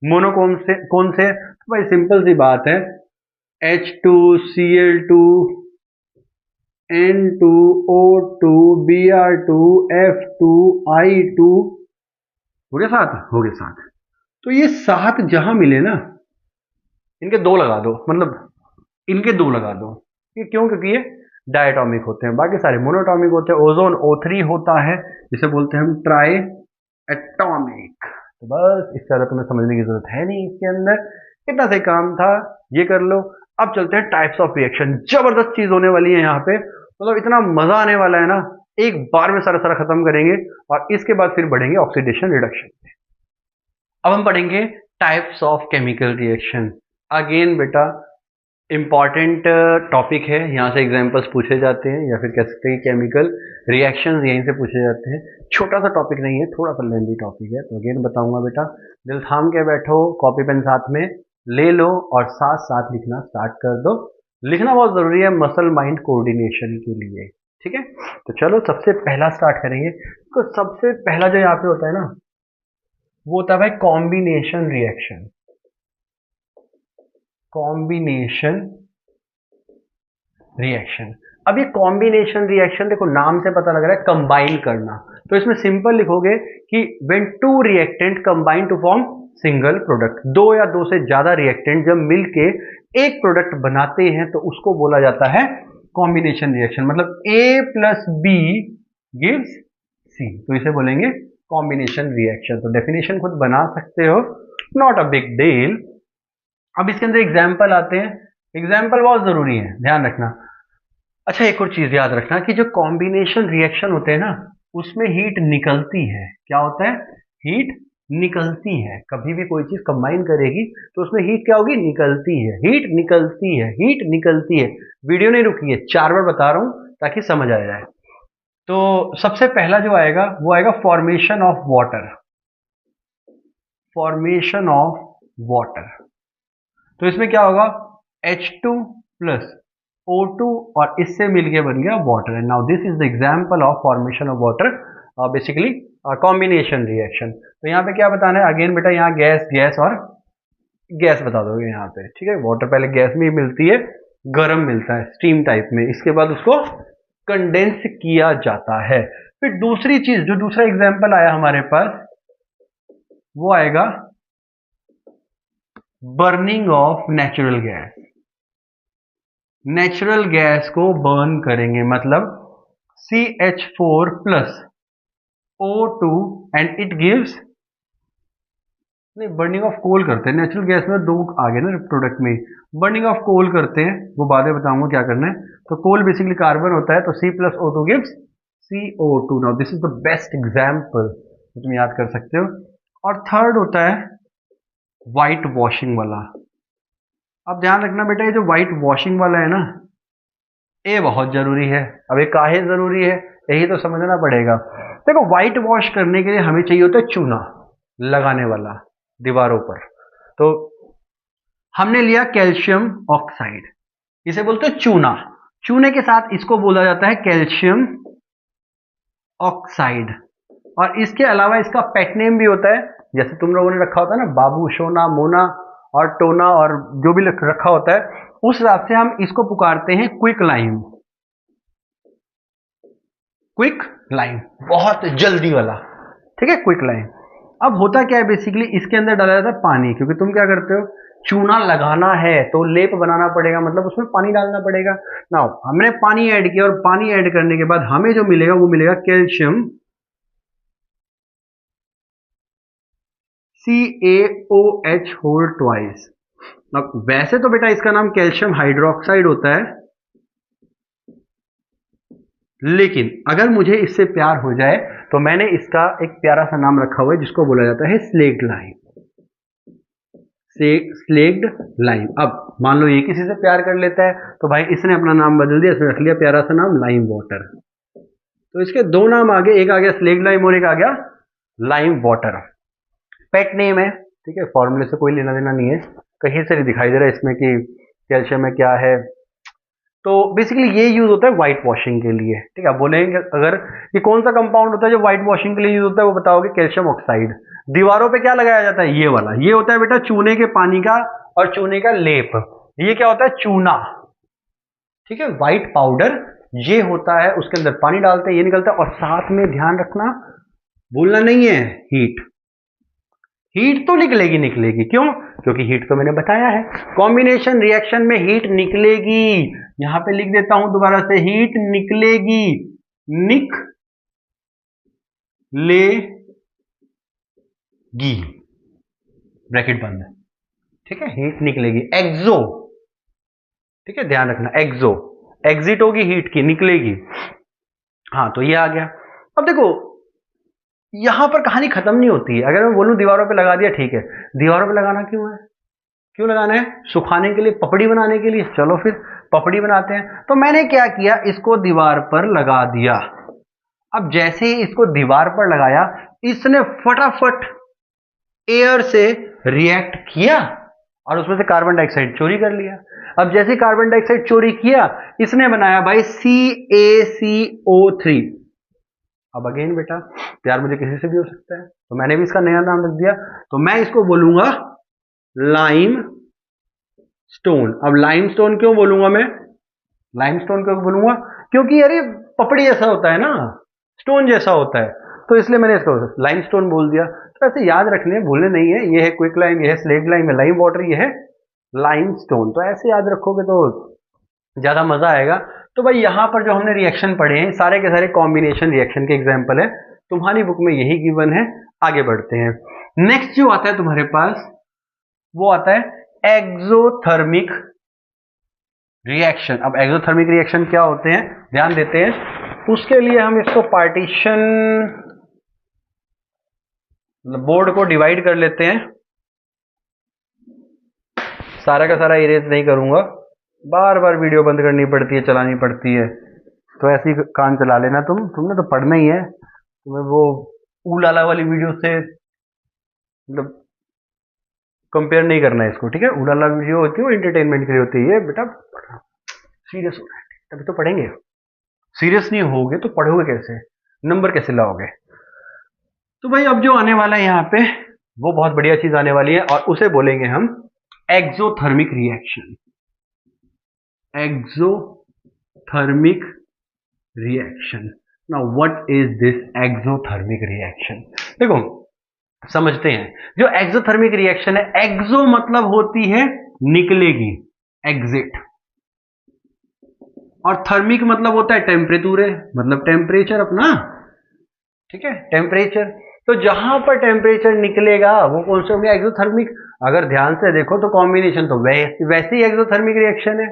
मोनो कौन से? तो भाई सिंपल सी बात है, H2Cl2 N2O2 Br2 F2 I2 हो गया 7, हो गए 7। तो ये 7 जहां मिले ना, इनके 2 लगा दो, मतलब इनके 2 लगा दो। ये क्यों? क्योंकि ये डायटॉमिक होते हैं, बाकी सारे मोनोटॉमिक होते हैं। ओजोन O3 होता है, जिसे बोलते हैं हम ट्राई एटॉमिक। तो बस इससे ज्यादा तुम्हें समझने की जरूरत है नहीं इसके अंदर, इतना से काम था, ये कर लो। अब चलते हैं टाइप्स ऑफ रिएक्शन। जबरदस्त चीज होने वाली है यहाँ पे, मतलब इतना मजा आने वाला है ना, एक बार में सारा खत्म करेंगे और इसके बाद फिर बढ़ेंगे ऑक्सीडेशन रिडक्शन पे। अब हम पढ़ेंगे types of chemical reaction. Again बेटा इंपॉर्टेंट टॉपिक है, यहाँ से एग्जांपल्स पूछे जाते हैं, या फिर कह सकते हैं केमिकल रिएक्शंस यहीं से पूछे जाते हैं। छोटा सा टॉपिक नहीं है, थोड़ा सा लेंथी टॉपिक है। तो अगेन बताऊंगा बेटा, दिल थाम के बैठो, कॉपी पेन साथ में ले लो और साथ साथ लिखना स्टार्ट कर दो। लिखना बहुत जरूरी है मसल माइंड कोऑर्डिनेशन के लिए, ठीक है? तो चलो सबसे पहला स्टार्ट करेंगे। तो सबसे पहला जो यहाँ पे होता है ना, वो होता है भाई कॉम्बिनेशन रिएक्शन। Combination reaction. अब ये कॉम्बिनेशन रिएक्शन देखो नाम से पता लग रहा है कंबाइन करना, तो इसमें सिंपल लिखोगे कि when 2 reactant combine to form single product. 2 या 2 से ज्यादा रिएक्टेंट जब मिलके एक प्रोडक्ट बनाते हैं तो उसको बोला जाता है कॉम्बिनेशन रिएक्शन। मतलब A plus B gives C, तो इसे बोलेंगे कॉम्बिनेशन रिएक्शन। तो डेफिनेशन खुद बना सकते हो, नॉट अ बिग डील। अब इसके अंदर एग्जाम्पल आते हैं, एग्जाम्पल बहुत जरूरी है, ध्यान रखना। अच्छा एक और चीज याद रखना कि जो कॉम्बिनेशन रिएक्शन होते हैं ना, उसमें हीट निकलती है। क्या होता है? हीट निकलती है। कभी भी कोई चीज कंबाइन करेगी तो उसमें हीट क्या होगी? निकलती है। हीट निकलती है, हीट निकलती है। वीडियो नहीं रुकी है, 4 बार बता रहा हूं ताकि समझ आ जाए। तो सबसे पहला जो आएगा वो आएगा formation of water. Formation of water, तो इसमें क्या होगा? H2 प्लस O2 और इससे मिलके बन गया water. And now this is the example of formation of water, basically combination reaction. तो यहाँ पे क्या बताना है? अगेन बेटा यहाँ गैस गैस और गैस बता दोगे यहाँ पे, ठीक है? वाटर पहले गैस में ही मिलती है, गर्म मिलता है स्टीम टाइप में, इसके बाद उसको कंडेंस किया जाता है। फिर दूसरी चीज, जो दूसरा एग्जाम्पल आया हमारे पास, वो आएगा burning of natural gas. Natural gas को बर्न करेंगे, मतलब CH4 plus O2 and it gives, नहीं बर्निंग ऑफ कोल करते हैं। नेचुरल गैस में 2 आ गए ना प्रोडक्ट में, बर्निंग ऑफ कोल करते हैं, वो बाद में बताऊंगा क्या करना है। तो कोल बेसिकली कार्बन होता है, तो C plus O2 gives CO2। Now this is the best example जो तुम याद कर सकते हो। और थर्ड होता है व्हाइट वॉशिंग वाला। अब ध्यान रखना बेटा, ये जो व्हाइट वॉशिंग वाला है ना, ये बहुत जरूरी है। अब ये काहे जरूरी है, यही तो समझना पड़ेगा। देखो व्हाइट वॉश करने के लिए हमें चाहिए होता है चूना लगाने वाला दीवारों पर। तो हमने लिया कैल्शियम ऑक्साइड, इसे बोलते हैं चूना। चूने के साथ इसको बोला जाता है कैल्शियम ऑक्साइड। और इसके अलावा इसका पेट नेम भी होता है, जैसे तुम लोगों ने रखा होता है ना बाबू, सोना, मोना और टोना और जो भी रखा होता है, उस हिसाब से हम इसको पुकारते हैं क्विक लाइम। क्विक लाइम, बहुत जल्दी वाला, ठीक है? Quick lime. अब होता क्या है बेसिकली, इसके अंदर डाला जाता है पानी, क्योंकि तुम क्या करते हो, चूना लगाना है तो लेप बनाना पड़ेगा, मतलब उसमें पानी डालना पड़ेगा। नाउ हमने पानी ऐड किया, और पानी ऐड करने के बाद हमें जो मिलेगा वो मिलेगा कैल्शियम CaOH होल ट्वाइस। अब वैसे तो बेटा इसका नाम कैल्शियम हाइड्रोक्साइड होता है, लेकिन अगर मुझे इससे प्यार हो जाए तो मैंने इसका एक प्यारा सा नाम रखा हुआ है जिसको बोला जाता है स्लेग्ड लाइम। स्लेग्ड लाइम। अब मान लो ये किसी से प्यार कर लेता है तो भाई इसने अपना नाम बदल दिया, इसने रख लिया प्यारा सा नाम लाइम वाटर। तो इसके 2 नाम आ गए, एक आ गया स्लेग्ड लाइम और एक आ गया लाइम वाटर। पेट नेम है, ठीक है? फॉर्मूले से कोई लेना देना नहीं है, कहीं से नहीं दिखाई दे रहा है इसमें कि कैल्शियम में क्या है। तो बेसिकली ये यूज होता है व्हाइट वॉशिंग के लिए, ठीक है। बोलेंगे अगर ये कौन सा कंपाउंड होता है जो व्हाइट वॉशिंग के लिए यूज होता है, वो बताओगे कैल्शियम ऑक्साइड। दीवारों पे क्या लगाया जाता है, ये वाला, ये होता है बेटा चूने के पानी का और चूने का लेप। ये क्या होता है, चूना, ठीक है, व्हाइट पाउडर ये होता है। उसके अंदर पानी डालते हैं, ये निकलता है। और साथ में ध्यान रखना, भूलना नहीं है, हीट। हीट तो निकलेगी निकलेगी, क्यों? क्योंकि हीट तो मैंने बताया है, कॉम्बिनेशन रिएक्शन में हीट निकलेगी। यहां पे लिख देता हूं दोबारा से, हीट निकलेगी, निकलेगी, ब्रैकेट बंद है, ठीक है। हीट निकलेगी, एक्सो, ठीक है, ध्यान रखना, एक्सो, एग्जिट होगी हीट की, निकलेगी। हाँ, तो ये आ गया। अब देखो यहां पर कहानी खत्म नहीं होती है। अगर मैं बोलूं दीवारों पे लगा दिया, ठीक है, दीवारों पे लगाना क्यों है, क्यों लगाना है? सुखाने के लिए, पपड़ी बनाने के लिए। चलो फिर पपड़ी बनाते हैं। तो मैंने क्या किया, इसको दीवार पर लगा दिया। अब जैसे ही इसको दीवार पर लगाया, इसने फटाफट एयर से रिएक्ट किया और उसमें से कार्बन डाइऑक्साइड चोरी कर लिया। अब जैसे कार्बन डाइऑक्साइड चोरी किया, इसने बनाया भाई CaCO3। अब अगेन बेटा प्यार मुझे किसी से भी हो सकता है, तो मैंने भी इसका नया नाम रख दिया। तो मैं इसको बोलूंगा लाइम स्टोन। अब लाइम स्टोन क्यों बोलूंगा मैं, लाइम स्टोन क्यों बोलूंगा? क्योंकि अरे पपड़ी जैसा होता है ना, स्टोन जैसा होता है, तो इसलिए मैंने इसको लाइम स्टोन बोल दिया। तो ऐसे याद रखने, भूलने नहीं है। ये है क्विक लाइम, ये है स्लेट लाइम, लाइम वाटर, ये है लाइम स्टोन। तो ऐसे याद रखोगे तो ज्यादा मजा आएगा। तो भाई यहाँ पर जो हमने रिएक्शन पढ़े हैं, सारे के सारे कॉम्बिनेशन रिएक्शन के एग्जाम्पल है, तुम्हारी बुक में यही गिवन है। आगे बढ़ते हैं। नेक्स्ट जो आता है तुम्हारे पास, वो आता है एक्सोथर्मिक रिएक्शन। अब एक्सोथर्मिक रिएक्शन क्या होते हैं, ध्यान देते हैं। उसके लिए हम इसको पार्टीशन, बोर्ड को डिवाइड कर लेते हैं। सारा का सारा इरेज नहीं करूंगा, बार बार वीडियो बंद करनी पड़ती है, चलानी पड़ती है, तो ऐसी काम चला लेना। तुमने तो पढ़ना ही है, तुम्हें वो ऊलाला वाली वीडियो से मतलब कंपेयर नहीं करना है इसको, ठीक है। ऊलाला वीडियो होती है वो एंटरटेनमेंट के लिए होती है, बेटा सीरियस होना है तभी तो पढ़ेंगे। सीरियस नहीं होगे तो पढ़ोगे कैसे, नंबर कैसे लाओगे? तो भाई अब जो आने वाला है यहाँ पे, वो बहुत बढ़िया चीज आने वाली है और उसे बोलेंगे हम exothermic reaction. Exothermic reaction. Now what is this exothermic reaction? देखो समझते हैं। जो एक्सोथर्मिक रिएक्शन है, एक्सो मतलब होती है निकलेगी, एग्जिट, और थर्मिक मतलब होता है टेम्परेचर, मतलब टेम्परेचर अपना, ठीक है, टेम्परेचर। तो जहां पर टेम्परेचर निकलेगा वो कौन से होंगे, एक्सोथर्मिक। अगर ध्यान से देखो तो कॉम्बिनेशन तो वैसे ही एक्सोथर्मिक रिएक्शन है।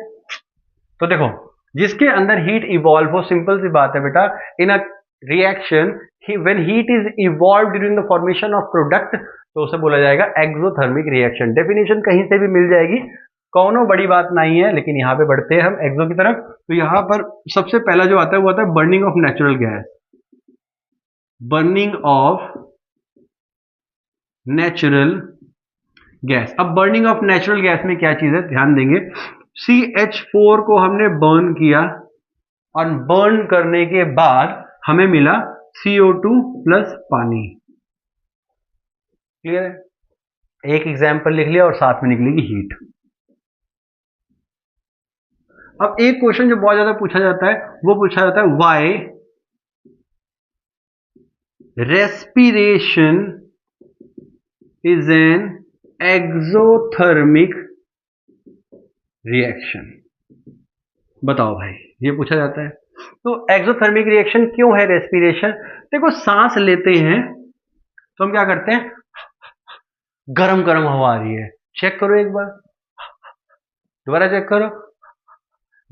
तो देखो जिसके अंदर हीट इवॉल्व हो, सिंपल सी बात है बेटा, in a reaction when heat is evolve during the formation of product, तो उसे बोला जाएगा एक्सोथर्मिक रिएक्शन। डेफिनेशन कहीं से भी मिल जाएगी, कौनो बड़ी बात नहीं है। लेकिन यहां पे बढ़ते हैं हम एक्सो की तरफ। तो यहां पर सबसे पहला जो आता है वो आता है burning of natural gas. Burning of natural gas. अब बर्निंग ऑफ नेचुरल गैस में क्या चीज है, ध्यान देंगे। CH4 को हमने बर्न किया और बर्न करने के बाद हमें मिला CO2 प्लस पानी। क्लियर है? एक एग्जाम्पल लिख लिया और साथ में निकलेगी हीट। अब एक क्वेश्चन जो बहुत ज्यादा पूछा जाता है, वो पूछा जाता है why respiration is an exothermic reaction. बताओ भाई, ये पूछा जाता है। तो एक्सोथर्मिक रिएक्शन क्यों है रेस्पिरेशन? देखो सांस लेते हैं तो हम क्या करते हैं, गरम गरम हवा आ रही है, चेक करो एक बार, दोबारा चेक करो,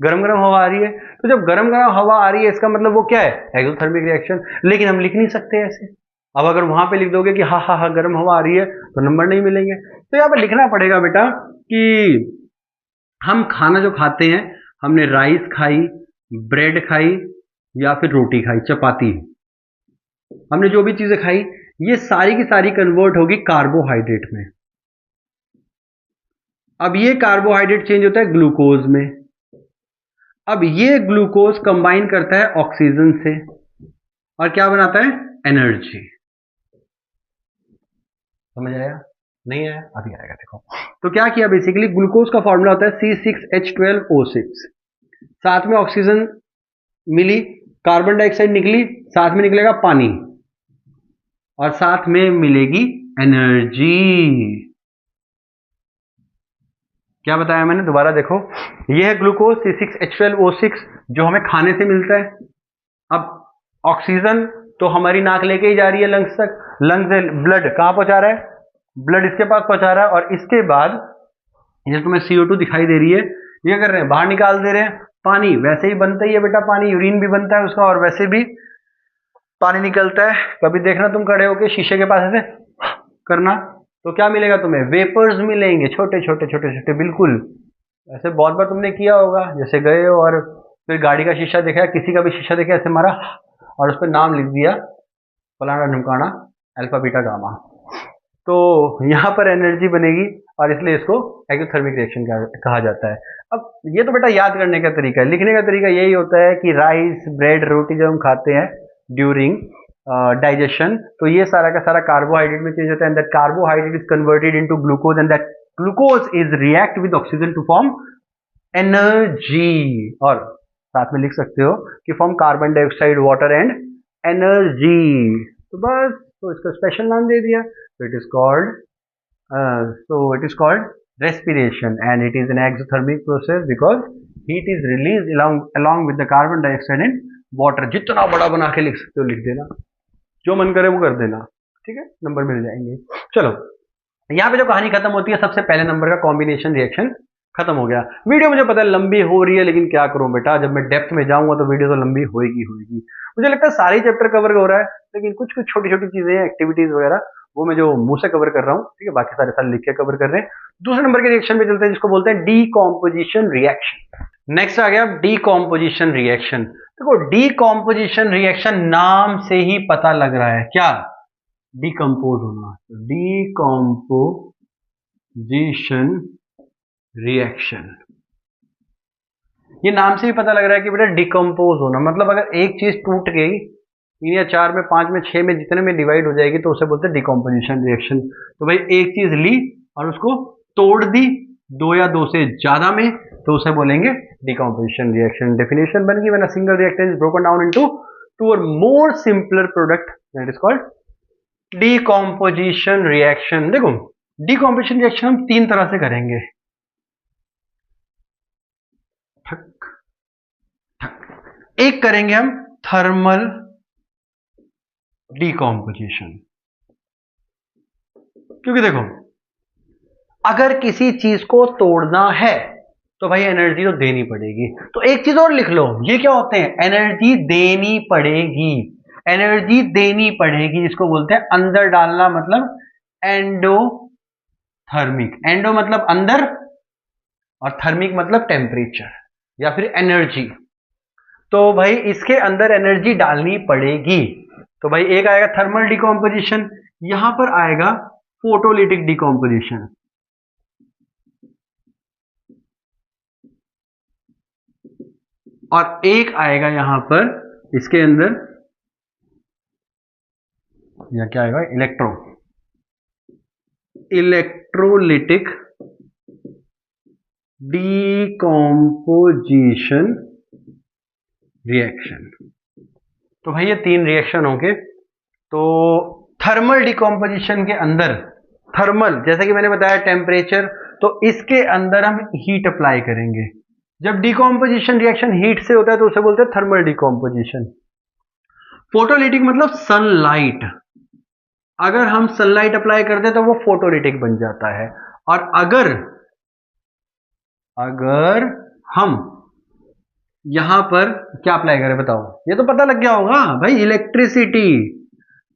गरम गरम हवा आ रही है। तो जब गरम गरम हवा आ रही है इसका मतलब वो क्या है, एक्सोथर्मिक रिएक्शन। लेकिन हम लिख नहीं सकते ऐसे। अब अगर वहां पे लिख दोगे कि हाँ हाँ हाँ गरम हवा आ रही है, तो नंबर नहीं मिलेंगे। तो यहाँ पे लिखना पड़ेगा बेटा कि हम खाना जो खाते हैं, हमने राइस खाई, ब्रेड खाई या फिर रोटी खाई, चपाती, हमने जो भी चीजें खाई, ये सारी की सारी कन्वर्ट होगी कार्बोहाइड्रेट में। अब ये कार्बोहाइड्रेट चेंज होता है ग्लूकोज में। अब ये ग्लूकोज कंबाइन करता है ऑक्सीजन से और क्या बनाता है? एनर्जी। समझ आया? नहीं आया? अभी आएगा, देखो। तो क्या किया बेसिकली, ग्लूकोज का फॉर्मूला होता है C6H12O6, साथ में ऑक्सीजन मिली, कार्बन डाइऑक्साइड निकली, साथ में निकलेगा पानी और साथ में मिलेगी एनर्जी। क्या बताया मैंने? दोबारा देखो, यह है ग्लूकोज C6H12O6 जो हमें खाने से मिलता है। अब ऑक्सीजन तो हमारी नाक लेके ही जा रही है लंग्स तक, लंग्स से ब्लड कहां पहुंचा रहा है? ब्लड इसके पास पहुंचा रहा है और इसके बाद ये तुम्हें CO2 दिखाई दे रही है, ये कर रहे हैं बाहर निकाल दे रहे हैं। पानी वैसे ही बनता ही है बेटा, पानी यूरिन भी बनता है उसका और वैसे भी पानी निकलता है। कभी देखना तुम खड़े होके शीशे के पास ऐसे करना, तो क्या मिलेगा तुम्हें? वेपर्स मिलेंगे, छोटे छोटे छोटे छोटे, बिल्कुल ऐसे बहुत बार तुमने किया होगा। जैसे गए हो और फिर गाड़ी का शीशा देखा, किसी का भी शीशा देखा, ऐसे मारा और उस पर नाम लिख दिया फलाना ढमकाना अल्फा बीटा गामा, तो यहाँ पर एनर्जी बनेगी और इसलिए इसको एक्सोथर्मिक रिएक्शन कहा जाता है। अब ये तो बेटा याद करने का तरीका है, लिखने का तरीका यही होता है कि राइस, ब्रेड, रोटी जब हम खाते हैं ड्यूरिंग डाइजेशन, तो ये सारा का सारा कार्बोहाइड्रेट में चेंज होता है, and that carbohydrate is converted into glucose, and that glucose is react with oxygen to form energy. और साथ में लिख सकते हो कि form carbon dioxide, water and energy. तो बस, तो इसका स्पेशल नाम दे दिया। So it is called respiration, and it is an exothermic process because heat is released along with the carbon dioxide and water। जितना बड़ा बना के लिख सकते हो लिख देना, जो मन करे वो कर देना, ठीक है, नंबर मिल जाएंगे। चलो, यहाँ पे जो कहानी खत्म होती है, सबसे पहले नंबर का कॉम्बिनेशन रिएक्शन खत्म हो गया। वीडियो मुझे पता है लंबी हो रही है, लेकिन क्या करूं बेटा, जब मैं डेप्थ में जाऊंगा तो वीडियो तो लंबी होएगी। मुझे लगता है सारे चैप्टर कवर हो रहा है, लेकिन कुछ कुछ छोटी छोटी चीजें, एक्टिविटीज वगैरह, वो मैं जो मुंह से कवर कर रहा हूँ, ठीक है, बाकी सारे सारे लिख के कवर कर रहे हैं। दूसरे नंबर के रिएक्शन पे चलते हैं, जिसको बोलते हैं डीकॉम्पोजिशन रिएक्शन। नेक्स्ट आ गया डीकॉम्पोजिशन रिएक्शन। देखो, डीकॉम्पोजिशन रिएक्शन नाम से ही पता लग रहा है, क्या? डिकम्पोज होना। डीकॉम्पोजिशन रिएक्शन, ये नाम से ही पता लग रहा है कि बेटा डिकम्पोज होना, मतलब अगर एक चीज टूट गई 3 या 4 में, 5 में, 6 में, जितने में डिवाइड हो जाएगी, तो उसे बोलते हैं डिकम्पोजिशन रिएक्शन। तो भाई एक चीज ली और उसको तोड़ दी 2 या 2 से ज्यादा में, तो उसे बोलेंगे डिकम्पोजिशन रिएक्शन। डेफिनेशन बन गई, when a single reactant is broken down into 2 और more simpler product, that is called decomposition reaction. देखो, डीकॉम्पोजिशन रिएक्शन हम 3 तरह से करेंगे। एक करेंगे हम थर्मल डीकॉम्पोजिशन, क्योंकि देखो, अगर किसी चीज को तोड़ना है तो भाई एनर्जी तो देनी पड़ेगी। तो एक चीज और लिख लो, ये क्या होते हैं? एनर्जी देनी पड़ेगी, एनर्जी देनी पड़ेगी, जिसको बोलते हैं अंदर डालना, मतलब एंडोथर्मिक। एंडो मतलब अंदर और थर्मिक मतलब टेम्परेचर या फिर एनर्जी। तो भाई इसके अंदर एनर्जी डालनी पड़ेगी। तो भाई एक आएगा थर्मल डिकॉम्पोजिशन, यहां पर आएगा फोटोलिटिक डिकॉम्पोजिशन, और एक आएगा यहां पर इसके अंदर, या क्या आएगा, इलेक्ट्रोलिटिक डिकॉम्पोजिशन रिएक्शन। तो भाई ये 3 रिएक्शन होंगे। तो थर्मल डिकॉम्पोजिशन के अंदर, थर्मल जैसे कि मैंने बताया टेम्परेचर, तो इसके अंदर हम हीट अप्लाई करेंगे। जब डिकॉम्पोजिशन रिएक्शन हीट से होता है तो उसे बोलते हैं थर्मल डिकॉम्पोजिशन। फोटोलिटिक मतलब सनलाइट, अगर हम सनलाइट अप्लाई करते हैं तो वो फोटोलिटिक बन जाता है। और अगर हम यहां पर क्या अप्लाई करें बताओ, ये तो पता लग गया होगा भाई, इलेक्ट्रिसिटी।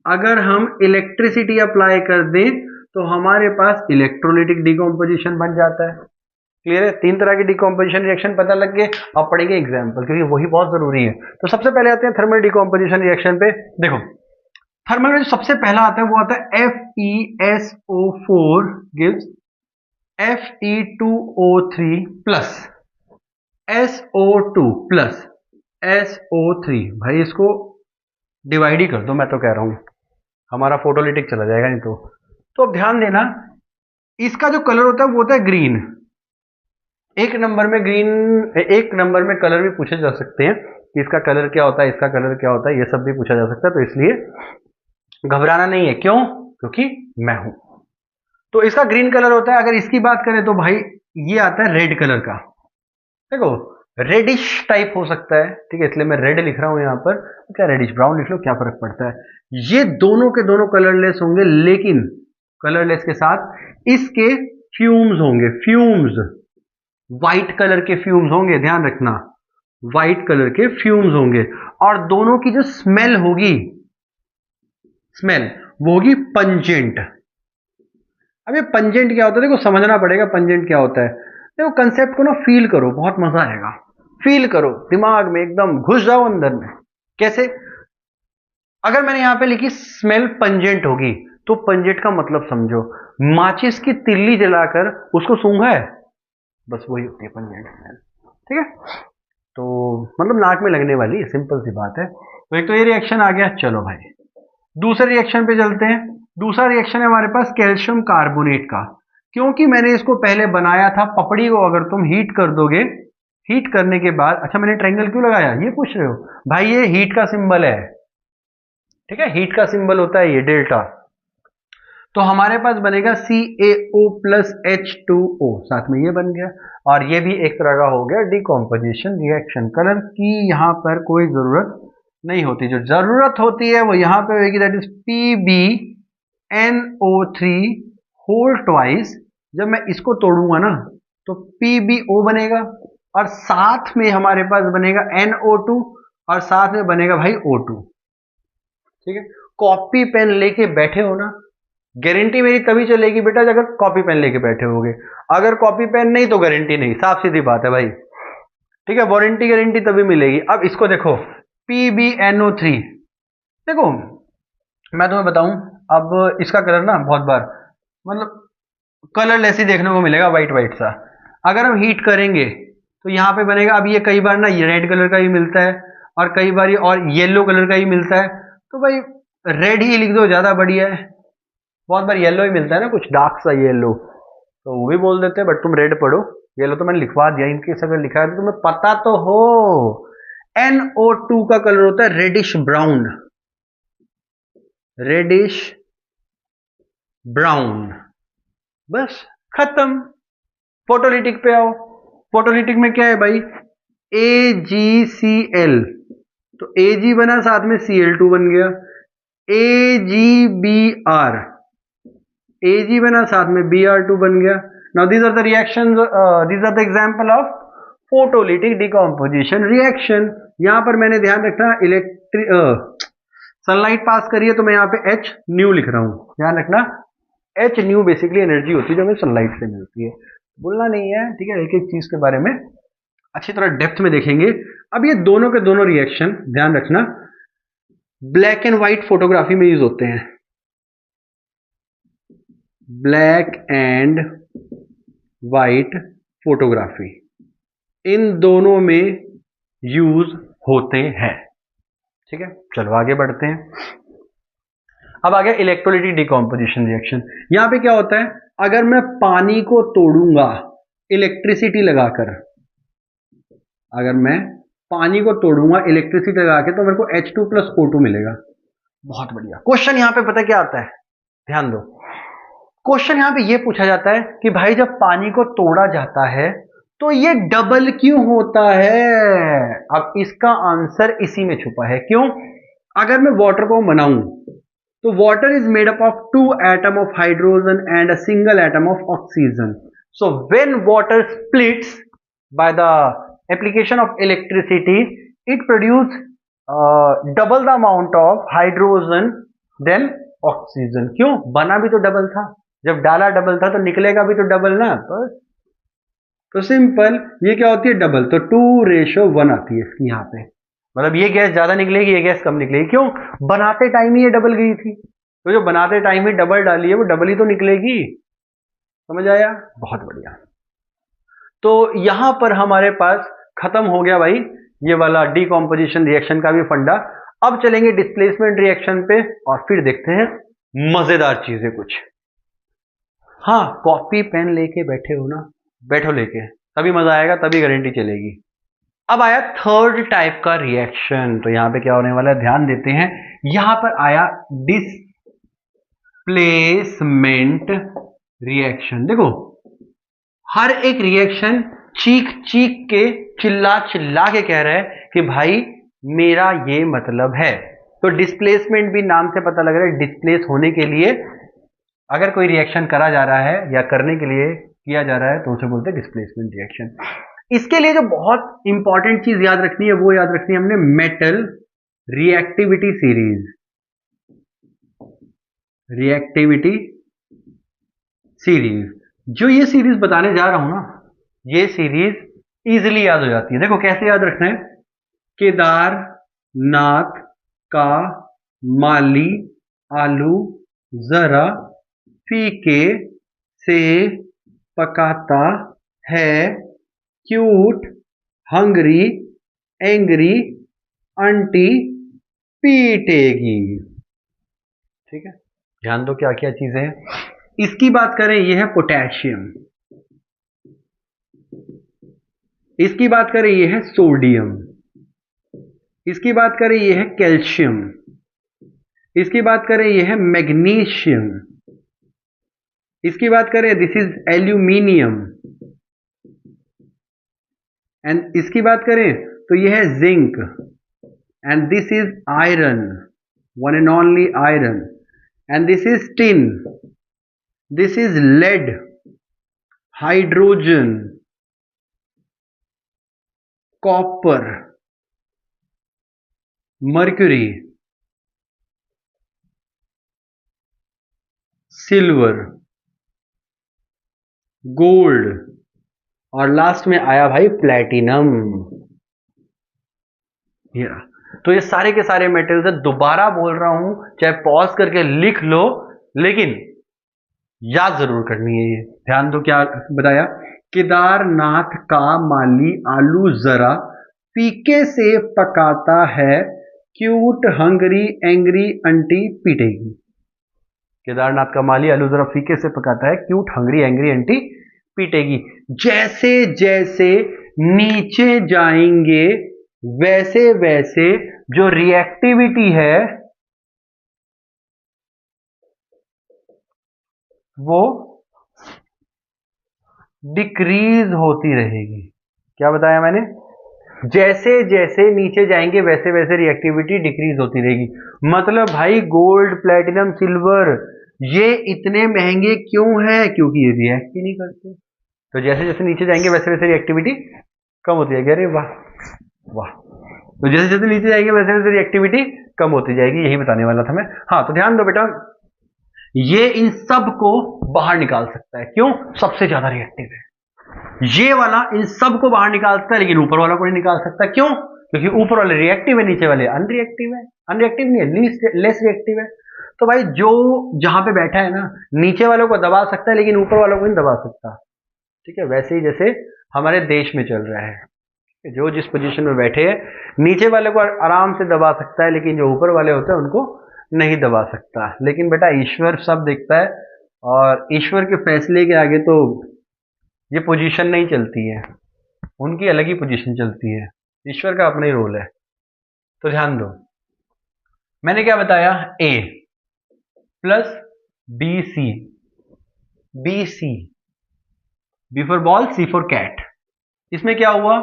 अगर हम इलेक्ट्रिसिटी अप्लाई कर दें तो हमारे पास इलेक्ट्रोलिटिक डिकॉम्पोजिशन बन जाता है। क्लियर है? 3 तरह की डिकॉम्पोजिशन रिएक्शन पता लग गए। अब पढ़ेंगे एग्जांपल, क्योंकि वही बहुत जरूरी है। तो सबसे पहले आते हैं थर्मल डिकॉम्पोजिशन रिएक्शन पे। देखो, थर्मल में जो सबसे पहला आता है वो आता है FeSO4 gives Fe2O3 plus SO2 plus SO3। भाई इसको डिवाइड ही कर दो, मैं तो कह रहा हूं हमारा फोटोलिटिक चला जाएगा नहीं तो अब ध्यान देना, इसका जो कलर होता है वो होता है ग्रीन। एक नंबर में कलर भी पूछे जा सकते हैं कि इसका कलर क्या होता है, इसका कलर क्या होता है, ये सब भी पूछा जा सकता है, तो इसलिए घबराना नहीं है। क्यों? क्योंकि मैं हूं। तो इसका ग्रीन कलर होता है। अगर इसकी बात करें तो भाई ये आता है रेड कलर का। देखो रेडिश टाइप हो सकता है, ठीक है, इसलिए मैं रेड लिख रहा हूं यहां पर। क्या रेडिश ब्राउन लिख लो, क्या फर्क पड़ता है। ये दोनों के दोनों कलरलेस होंगे, लेकिन कलरलेस के साथ इसके फ्यूम्स होंगे, फ्यूम्स व्हाइट कलर के फ्यूम्स होंगे, ध्यान रखना, व्हाइट कलर के फ्यूम्स होंगे। और दोनों की जो स्मेल होगी, स्मेल वो होगी पंजेंट। अब ये पंजेंट क्या होता है, देखो समझना पड़ेगा पंजेंट क्या होता है। देखो कंसेप्ट को ना फील करो, बहुत मजा आएगा। फील करो दिमाग में, एकदम घुस जाओ अंदर में। कैसे? अगर मैंने यहां पे लिखी स्मेल पंजेंट होगी, तो पंजेंट का मतलब समझो, माचिस की तिल्ली जलाकर उसको सूंघा है, बस वही होती है पंजेंट स्मेल। ठीक है, तो मतलब नाक में लगने वाली, सिंपल सी बात है। तो एक तो ये रिएक्शन आ गया। चलो भाई दूसरे रिएक्शन पे चलते हैं। दूसरा रिएक्शन है हमारे पास कैल्शियम कार्बोनेट का। क्योंकि मैंने इसको पहले बनाया था, पपड़ी को अगर तुम हीट कर दोगे, हीट करने के बाद, अच्छा मैंने ट्रायंगल क्यों लगाया ये पूछ रहे हो भाई, ये हीट का सिंबल है, ठीक है, हीट का सिंबल होता है ये डेल्टा। तो हमारे पास बनेगा CaO प्लस H2O, साथ में ये बन गया। और ये भी एक तरह का हो गया डिकॉम्पोजिशन रिएक्शन। कलर की यहां पर कोई जरूरत नहीं होती, जो जरूरत होती है वो यहां पे होगी, that is PbNO3 whole twice. जब मैं इसको तोड़ूंगा ना तो PbO बनेगा, और साथ में हमारे पास बनेगा NO2, और साथ में बनेगा भाई O2। ठीक है, कॉपी पेन लेके बैठे हो ना, गारंटी मेरी तभी चलेगी बेटा अगर कॉपी पेन लेके बैठे होगे। अगर कॉपी पेन नहीं तो गारंटी नहीं, साफ सीधी बात है भाई। ठीक है, वारंटी गारंटी तभी मिलेगी। अब इसको देखो PbNO3, देखो मैं तुम्हें बताऊं, अब इसका कलर ना बहुत बार मतलब कलरलेस ही देखने को मिलेगा, व्हाइट व्हाइट सा। अगर हम हीट करेंगे तो यहाँ पे बनेगा, अब ये कई बार ना ये रेड कलर का ही मिलता है, और कई बार और येलो कलर का ही मिलता है, तो भाई रेड ही लिख दो, ज्यादा बढ़िया है। बहुत बार येलो ही मिलता है ना, कुछ डार्क सा येलो, तो वो भी बोल देते हैं, बट तुम रेड पढ़ो। येलो तो मैंने लिखवा दिया, इनके अगर लिखा है तो तुम्हें पता तो हो। NO2 का कलर होता है रेडिश ब्राउन, रेडिश ब्राउन। बस खत्म। फोटोलिटिक पे आओ। फोटोलिटिक में क्या है भाई, AgCl, तो Ag बना, साथ में Cl2 बन गया। AgBr, Ag बना, साथ में Br2 बन गया। Now these are the reactions, these are the example of photolytic decomposition reaction. यहां पर मैंने ध्यान रखना, सनलाइट पास करिए तो मैं यहां पे H न्यू लिख रहा हूं, ध्यान रखना। H न्यू बेसिकली एनर्जी होती है जो हमें सनलाइट से मिलती है, बोलना नहीं है, ठीक है। एक एक चीज के बारे में अच्छी तरह डेप्थ में देखेंगे। अब ये दोनों के दोनों रिएक्शन ध्यान रखना ब्लैक एंड व्हाइट फोटोग्राफी में यूज होते हैं, ब्लैक एंड व्हाइट फोटोग्राफी, इन दोनों में यूज होते हैं। ठीक है, चलो आगे बढ़ते हैं। अब आ गया इलेक्ट्रोलाइटिक डिकम्पोजिशन रिएक्शन। यहां पे क्या होता है, अगर मैं पानी को तोड़ूंगा इलेक्ट्रिसिटी लगाकर, अगर मैं पानी को तोड़ूंगा इलेक्ट्रिसिटी लगा के, तो मेरे को H2 प्लस O2 मिलेगा। बहुत बढ़िया। क्वेश्चन यहां पे पता क्या आता है, ध्यान दो। क्वेश्चन यहां पे ये पूछा जाता है कि भाई जब पानी को तोड़ा जाता है तो ये डबल क्यों होता है। अब इसका आंसर इसी में छुपा है। क्यों? अगर मैं वाटर को बनाऊं तो water is made up of 2 atom of hydrogen and a single atom of oxygen. So when water splits by the application of electricity, it produces double the amount of hydrogen than oxygen. क्यों? बना भी तो double था, जब डाला double था तो निकलेगा भी तो डबल ना। तो सिंपल, ये क्या होती है, डबल, तो 2:1 आती है इसकी यहाँ पे। मतलब ये गैस ज्यादा निकलेगी, ये गैस कम निकलेगी। क्यों? बनाते टाइम ही ये डबल गई थी, तो जो बनाते टाइम ही डबल डाली है वो डबल ही तो निकलेगी। समझ आया? बहुत बढ़िया। तो यहां पर हमारे पास खत्म हो गया भाई ये वाला डीकॉम्पोजिशन रिएक्शन का भी फंडा। अब चलेंगे डिस्प्लेसमेंट रिएक्शन पे और फिर देखते हैं मजेदार चीजें कुछ। हाँ, कॉपी पेन लेके बैठे हो ना, बैठो लेके, तभी मजा आएगा, तभी गारंटी चलेगी। अब आया थर्ड टाइप का रिएक्शन। तो यहां पे क्या होने वाला है, ध्यान देते हैं। यहां पर आया डिस्प्लेसमेंट रिएक्शन। देखो, हर एक रिएक्शन चीख चीख के, चिल्ला चिल्ला के कह रहा है कि भाई मेरा ये मतलब है। तो डिस्प्लेसमेंट भी नाम से पता लग रहा है, डिस्प्लेस होने के लिए अगर कोई रिएक्शन करा जा रहा है या करने के लिए किया जा रहा है तो उसे बोलते हैं डिस्प्लेसमेंट रिएक्शन। इसके लिए जो बहुत इंपॉर्टेंट चीज याद रखनी है वो याद रखनी है हमने, metal reactivity series. Reactivity series, जो ये सीरीज बताने जा रहा हूं ना, ये सीरीज इजीली याद हो जाती है। देखो कैसे याद रखना है, केदारनाथ का माली आलू जरा फीके से पकाता है, क्यूट हंगरी एंग्री आंटी पीटेगी। ठीक है, ध्यान दो क्या क्या चीजें हैं। इसकी बात करें ये है पोटेशियम, इसकी बात करें ये है सोडियम, इसकी बात करें ये है कैल्शियम, इसकी बात करें ये है मैग्नीशियम, इसकी बात करें दिस इज एल्यूमिनियम, एंड इसकी बात करें तो ये है zinc, and this is iron, one and only iron, and this is tin, this is lead, hydrogen, copper, mercury, silver, gold, और लास्ट में आया भाई प्लैटिनम। तो ये सारे के सारे मेटल्स है। दोबारा बोल रहा हूं, चाहे पॉज करके लिख लो, लेकिन याद जरूर करनी है ये। ध्यान दो क्या बताया, केदारनाथ का माली आलू जरा फीके से पकाता है, क्यूट हंगरी एंग्री आंटी पीटेगी। केदारनाथ का माली आलू जरा फीके से पकाता है, क्यूट हंगरी एंग्री आंटी पीटेगी। जैसे जैसे नीचे जाएंगे वैसे वैसे जो रिएक्टिविटी है वो डिक्रीज होती रहेगी। क्या बताया मैंने, जैसे जैसे नीचे जाएंगे वैसे वैसे रिएक्टिविटी डिक्रीज होती रहेगी। मतलब भाई गोल्ड प्लैटिनम सिल्वर ये इतने महंगे क्यों हैं, क्योंकि ये रिएक्ट ही नहीं करते। तो जैसे जैसे नीचे जाएंगे वैसे वैसे रिएक्टिविटी कम होती जाएगी। अरे वाह वाह, तो जैसे जैसे नीचे जाएंगे वैसे वैसे रिएक्टिविटी कम होती जाएगी, यही बताने वाला था मैं। हाँ, तो ध्यान दो बेटा, ये इन सब को बाहर निकाल सकता है। क्यों, सबसे ज्यादा रिएक्टिव है। ये वाला इन सब को बाहर निकाल सकता है, लेकिन ऊपर वाला को नहीं निकाल सकता। क्यों, क्योंकि ऊपर वाले रिएक्टिव है, नीचे वाले अनरिएक्टिव है। अनरिएक्टिव नहीं है, लेस रिएक्टिव है। तो भाई जो जहां पे बैठा है ना, नीचे वालों को दबा सकता है लेकिन ऊपर वालों को नहीं दबा सकता। ठीक है, वैसे ही जैसे हमारे देश में चल रहा है, जो जिस पोजीशन में बैठे हैं, नीचे वाले को आराम से दबा सकता है लेकिन जो ऊपर वाले होते हैं उनको नहीं दबा सकता। लेकिन बेटा ईश्वर सब देखता है, और ईश्वर के फैसले के आगे तो ये पोजीशन नहीं चलती है, उनकी अलग ही पोजीशन चलती है। ईश्वर का अपना ही रोल है। तो ध्यान दो, मैंने क्या बताया, A plus B C, B C, B for ball C for cat. इसमें क्या हुआ,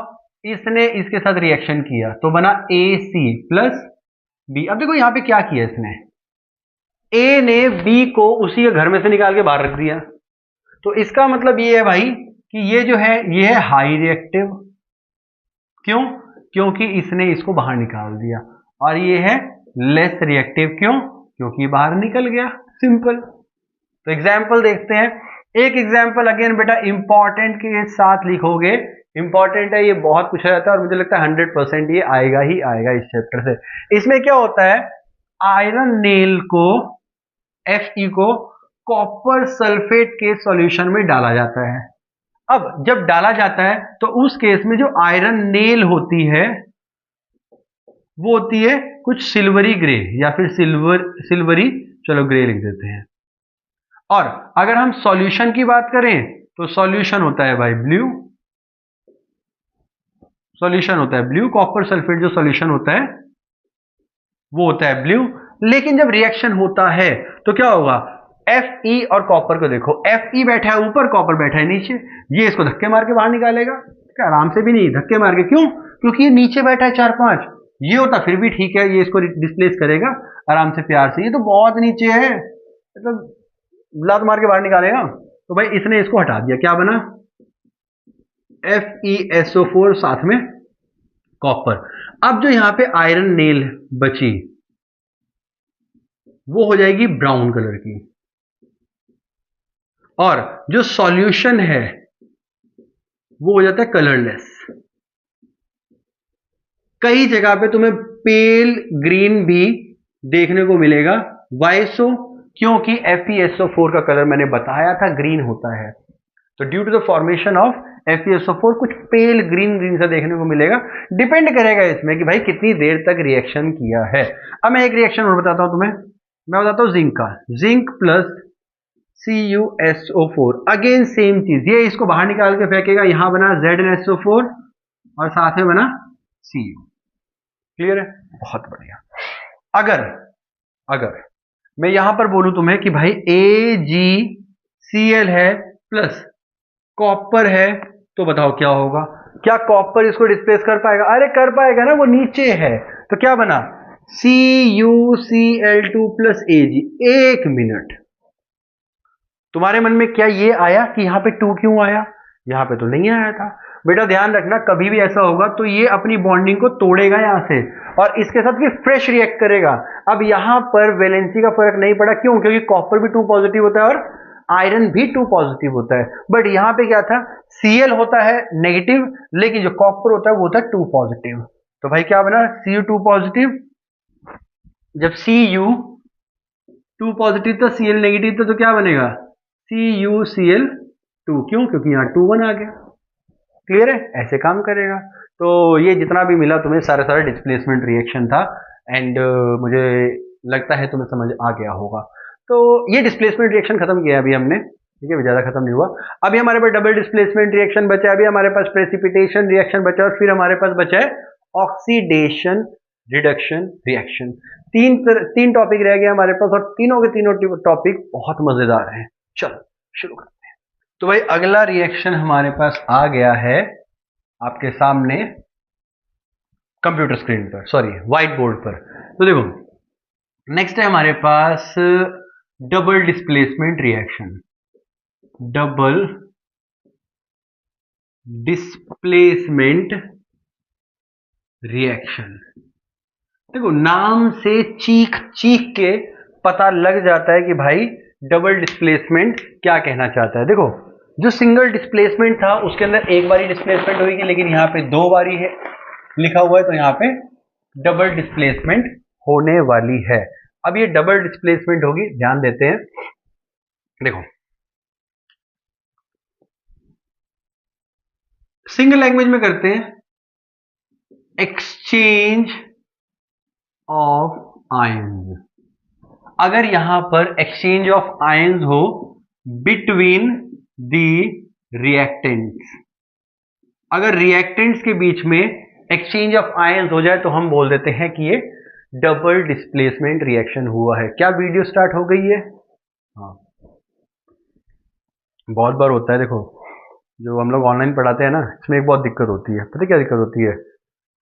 इसने इसके साथ रिएक्शन किया तो बना ए सी प्लस बी। अब देखो यहां पे क्या किया इसने, ए ने बी को उसी के घर में से निकाल के बाहर रख दिया। तो इसका मतलब ये है भाई कि ये जो है ये है हाई रिएक्टिव। क्यों, क्योंकि इसने इसको बाहर निकाल दिया। और ये है लेस रिएक्टिव। क्यों, क्योंकि बाहर निकल गया। सिंपल। तो एग्जाम्पल देखते हैं। एक एग्जाम्पल अगेन बेटा इंपॉर्टेंट के साथ लिखोगे, इंपॉर्टेंट है, ये बहुत पूछा जाता है और मुझे लगता है 100% ये आएगा ही आएगा इस चैप्टर से। इसमें क्या होता है, आयरन नेल को Fe को कॉपर सल्फेट के सॉल्यूशन में डाला जाता है। अब जब डाला जाता है तो उस केस में जो आयरन नेल होती है वो होती है कुछ सिल्वरी ग्रे या फिर सिल्वरी, चलो ग्रे लिख देते हैं। और अगर हम सॉल्यूशन की बात करें तो सॉल्यूशन होता है भाई ब्लू, सॉल्यूशन होता है ब्लू, कॉपर सल्फेट जो सॉल्यूशन होता है वो होता है ब्लू। लेकिन जब रिएक्शन होता है तो क्या होगा, Fe और कॉपर को देखो, Fe बैठा है ऊपर, कॉपर बैठा है नीचे, ये इसको धक्के मार के बाहर निकालेगा, क्या आराम से भी नहीं, धक्के मार के। क्यों? क्योंकि ये नीचे बैठा है 4-5, ये होता फिर भी ठीक है, ये इसको डिस्प्लेस करेगा आराम से प्यार से, ये तो बहुत नीचे है, तो लात मार के बाहर निकालेगा। तो भाई इसने इसको हटा दिया, क्या बना, FeSO4 साथ में कॉपर। अब जो यहां पे आयरन नेल बची वो हो जाएगी ब्राउन कलर की, और जो सॉल्यूशन है वो हो जाता है कलरलेस। कई जगह पे तुम्हें पेल ग्रीन भी देखने को मिलेगा। वाई सो? क्योंकि FeSO4 का कलर मैंने बताया था ग्रीन होता है, तो due to the formation of FeSO4 कुछ पेल ग्रीन ग्रीन सा देखने को मिलेगा। डिपेंड करेगा इसमें कि भाई कितनी देर तक रिएक्शन किया है। अब मैं एक रिएक्शन और बताता हूं तुम्हें, मैं बताता हूं जिंक का, zinc plus CuSO4, again same चीज, ये इसको बाहर निकाल के फेंकेगा, यहां बना ZnSO4 और साथ में बना Cu। क्लियर है? बहुत बढ़िया। अगर मैं यहां पर बोलूं तुम्हें कि भाई AgCl है प्लस कॉपर है, तो बताओ क्या होगा, क्या कॉपर इसको डिस्प्लेस कर पाएगा? अरे कर पाएगा ना, वो नीचे है, तो क्या बना CuCl2 प्लस Ag। एक मिनट, तुम्हारे मन में क्या ये आया कि यहां पे 2 क्यों आया? यहां पे तो नहीं आया था। बेटा ध्यान रखना, कभी भी ऐसा होगा तो ये अपनी बॉन्डिंग को तोड़ेगा यहां से और इसके साथ भी फ्रेश रिएक्ट करेगा। अब यहां पर वैलेंसी का फर्क नहीं पड़ा, क्यों? क्योंकि कॉपर भी 2 पॉजिटिव होता है और आयरन भी 2 पॉजिटिव होता है। बट यहां पे क्या था, Cl होता है नेगेटिव, लेकिन जो कॉपर होता है वो होता है 2 पॉजिटिव। तो भाई क्या बना, Cu2 पॉजिटिव। जब Cu 2 पॉजिटिव था, Cl नेगेटिव था, तो क्या बनेगा CuCl2। क्यों? क्योंकि यहां 2 1 आ गया। क्लियर है? ऐसे काम करेगा। तो ये जितना भी मिला तुम्हें सारा डिस्प्लेसमेंट रिएक्शन था, एंड मुझे लगता है तुम्हें समझ आ गया होगा। तो ये डिस्प्लेसमेंट रिएक्शन खत्म किया अभी हमने, ठीक है, ज्यादा खत्म नहीं हुआ। अभी हमारे पास डबल डिस्प्लेसमेंट रिएक्शन बचा है, अभी हमारे पास प्रेसिपिटेशन रिएक्शन बचा है, और फिर हमारे पास बचा है ऑक्सीडेशन रिडक्शन रिएक्शन। तीन टॉपिक रह गए हमारे पास, और तीनों के तीनों टॉपिक बहुत मजेदार हैं। चलो शुरू करते हैं। तो भाई अगला रिएक्शन हमारे पास आ गया है आपके सामने कंप्यूटर स्क्रीन पर, सॉरी व्हाइट बोर्ड पर। तो देखो नेक्स्ट है हमारे पास double displacement reaction. Double displacement reaction, देखो नाम से चीख चीख के पता लग जाता है कि भाई डबल डिस्प्लेसमेंट क्या कहना चाहता है। देखो जो सिंगल डिस्प्लेसमेंट था उसके अंदर एक बारी डिस्प्लेसमेंट होगी, लेकिन यहाँ पे 2 बारी है लिखा हुआ है, तो यहाँ पे डबल डिस्प्लेसमेंट होने वाली है। अब ये डबल डिस्प्लेसमेंट होगी, ध्यान देते हैं। देखो सिंगल लैंग्वेज में करते हैं, एक्सचेंज ऑफ आयंस। अगर यहां पर एक्सचेंज ऑफ आयंस हो बिटवीन दी रिएक्टेंट्स, अगर रिएक्टेंट्स के बीच में एक्सचेंज ऑफ आयंस हो जाए तो हम बोल देते हैं कि ये डबल डिस्प्लेसमेंट रिएक्शन हुआ है। क्या वीडियो स्टार्ट हो गई है? हाँ, बहुत बार होता है। देखो जो हम लोग ऑनलाइन पढ़ाते हैं ना, इसमें एक बहुत दिक्कत होती है। पता है क्या दिक्कत होती है?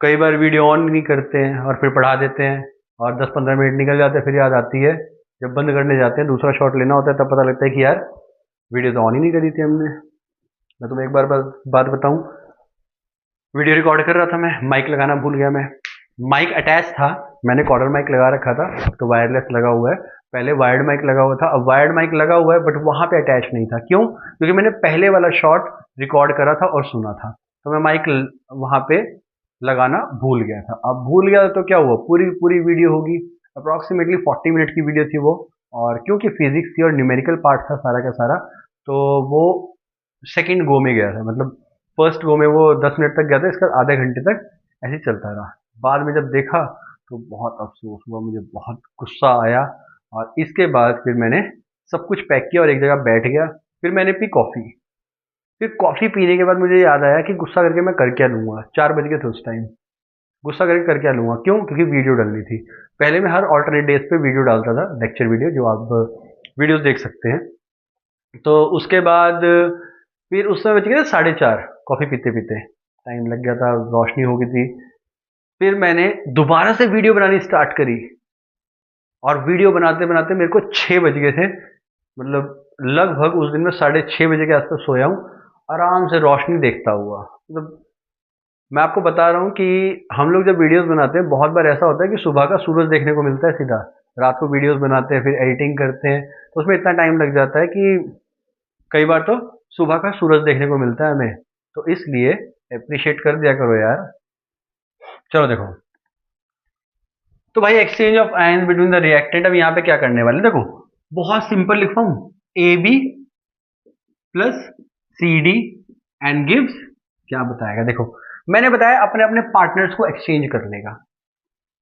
कई बार वीडियो ऑन नहीं करते हैं और फिर पढ़ा देते हैं, और 10-15 मिनट निकल जाते हैं, फिर याद आती है जब बंद करने जाते हैं, दूसरा शॉट लेना होता है, तब पता लगता है कि यार वीडियो तो ऑन ही नहीं करी थी हमने। मैं तुम्हें एक बार बात बताऊं, वीडियो रिकॉर्ड कर रहा था मैं, माइक लगाना भूल गया मैं। माइक अटैच था, मैंने कॉर्डर माइक लगा रखा था, अब तो वायरलेस लगा हुआ है। पहले वायर्ड माइक लगा हुआ था, अब वायर्ड माइक लगा हुआ है, बट वहां पे अटैच नहीं था। क्यों? क्योंकि मैंने पहले वाला शॉट रिकॉर्ड करा था और सुना था, तो मैं माइक वहां पे लगाना भूल गया था। अब भूल गया तो क्या हुआ, पूरी वीडियो होगी, अप्रोक्सीमेटली 40 मिनट की वीडियो थी वो, और क्योंकि फिजिक्स थी और न्यूमेरिकल पार्ट था सारा का सारा, तो वो सेकंड गो में गया था, मतलब फर्स्ट गो में वो 10 मिनट तक गया था, इसका आधे घंटे तक ऐसे ही चलता रहा। बाद में जब देखा तो बहुत अफसोस हुआ, मुझे बहुत गुस्सा आया, और इसके बाद फिर मैंने सब कुछ पैक किया और एक जगह बैठ गया। फिर मैंने पी कॉफ़ी। फिर कॉफ़ी पीने के बाद मुझे याद आया कि गुस्सा करके मैं कर क्या लूँगा। 4 बज गए थे उस टाइम। गुस्सा करके कर क्या लूँगा, क्यों? क्योंकि वीडियो डालनी थी। पहले मैं हर ऑल्टरनेट डेज पे वीडियो डालता था, लेक्चर वीडियो, जो आप वीडियोस देख सकते हैं। तो उसके बाद फिर उस समय बच गए थे 4:30, कॉफ़ी पीते पीते टाइम लग गया था, रोशनी हो गई थी। फिर मैंने दोबारा से वीडियो बनानी स्टार्ट करी, और वीडियो बनाते बनाते मेरे को 6 बज गए थे। मतलब लगभग उस दिन में 6:30 बजे के आसपास सोया हूँ, आराम से रोशनी देखता हुआ। मतलब मैं आपको बता रहा हूँ कि हम लोग जब वीडियोस बनाते हैं, बहुत बार ऐसा होता है कि सुबह का सूरज देखने को मिलता है सीधा। रात को वीडियोस बनाते हैं, फिर एडिटिंग करते हैं, तो उसमें इतना टाइम लग जाता है कि कई बार तो सुबह का सूरज देखने को मिलता है हमें। तो इसलिए अप्रिशिएट कर दिया करो यार। चलो देखो, तो भाई exchange of ion between the reactant, अब यहाँ पे क्या करने वाले, देखो बहुत सिंपल लिखा हूं, A B plus C D and gives, क्या बताएगा, देखो मैंने बताया अपने अपने पार्टनर्स को एक्सचेंज करने का।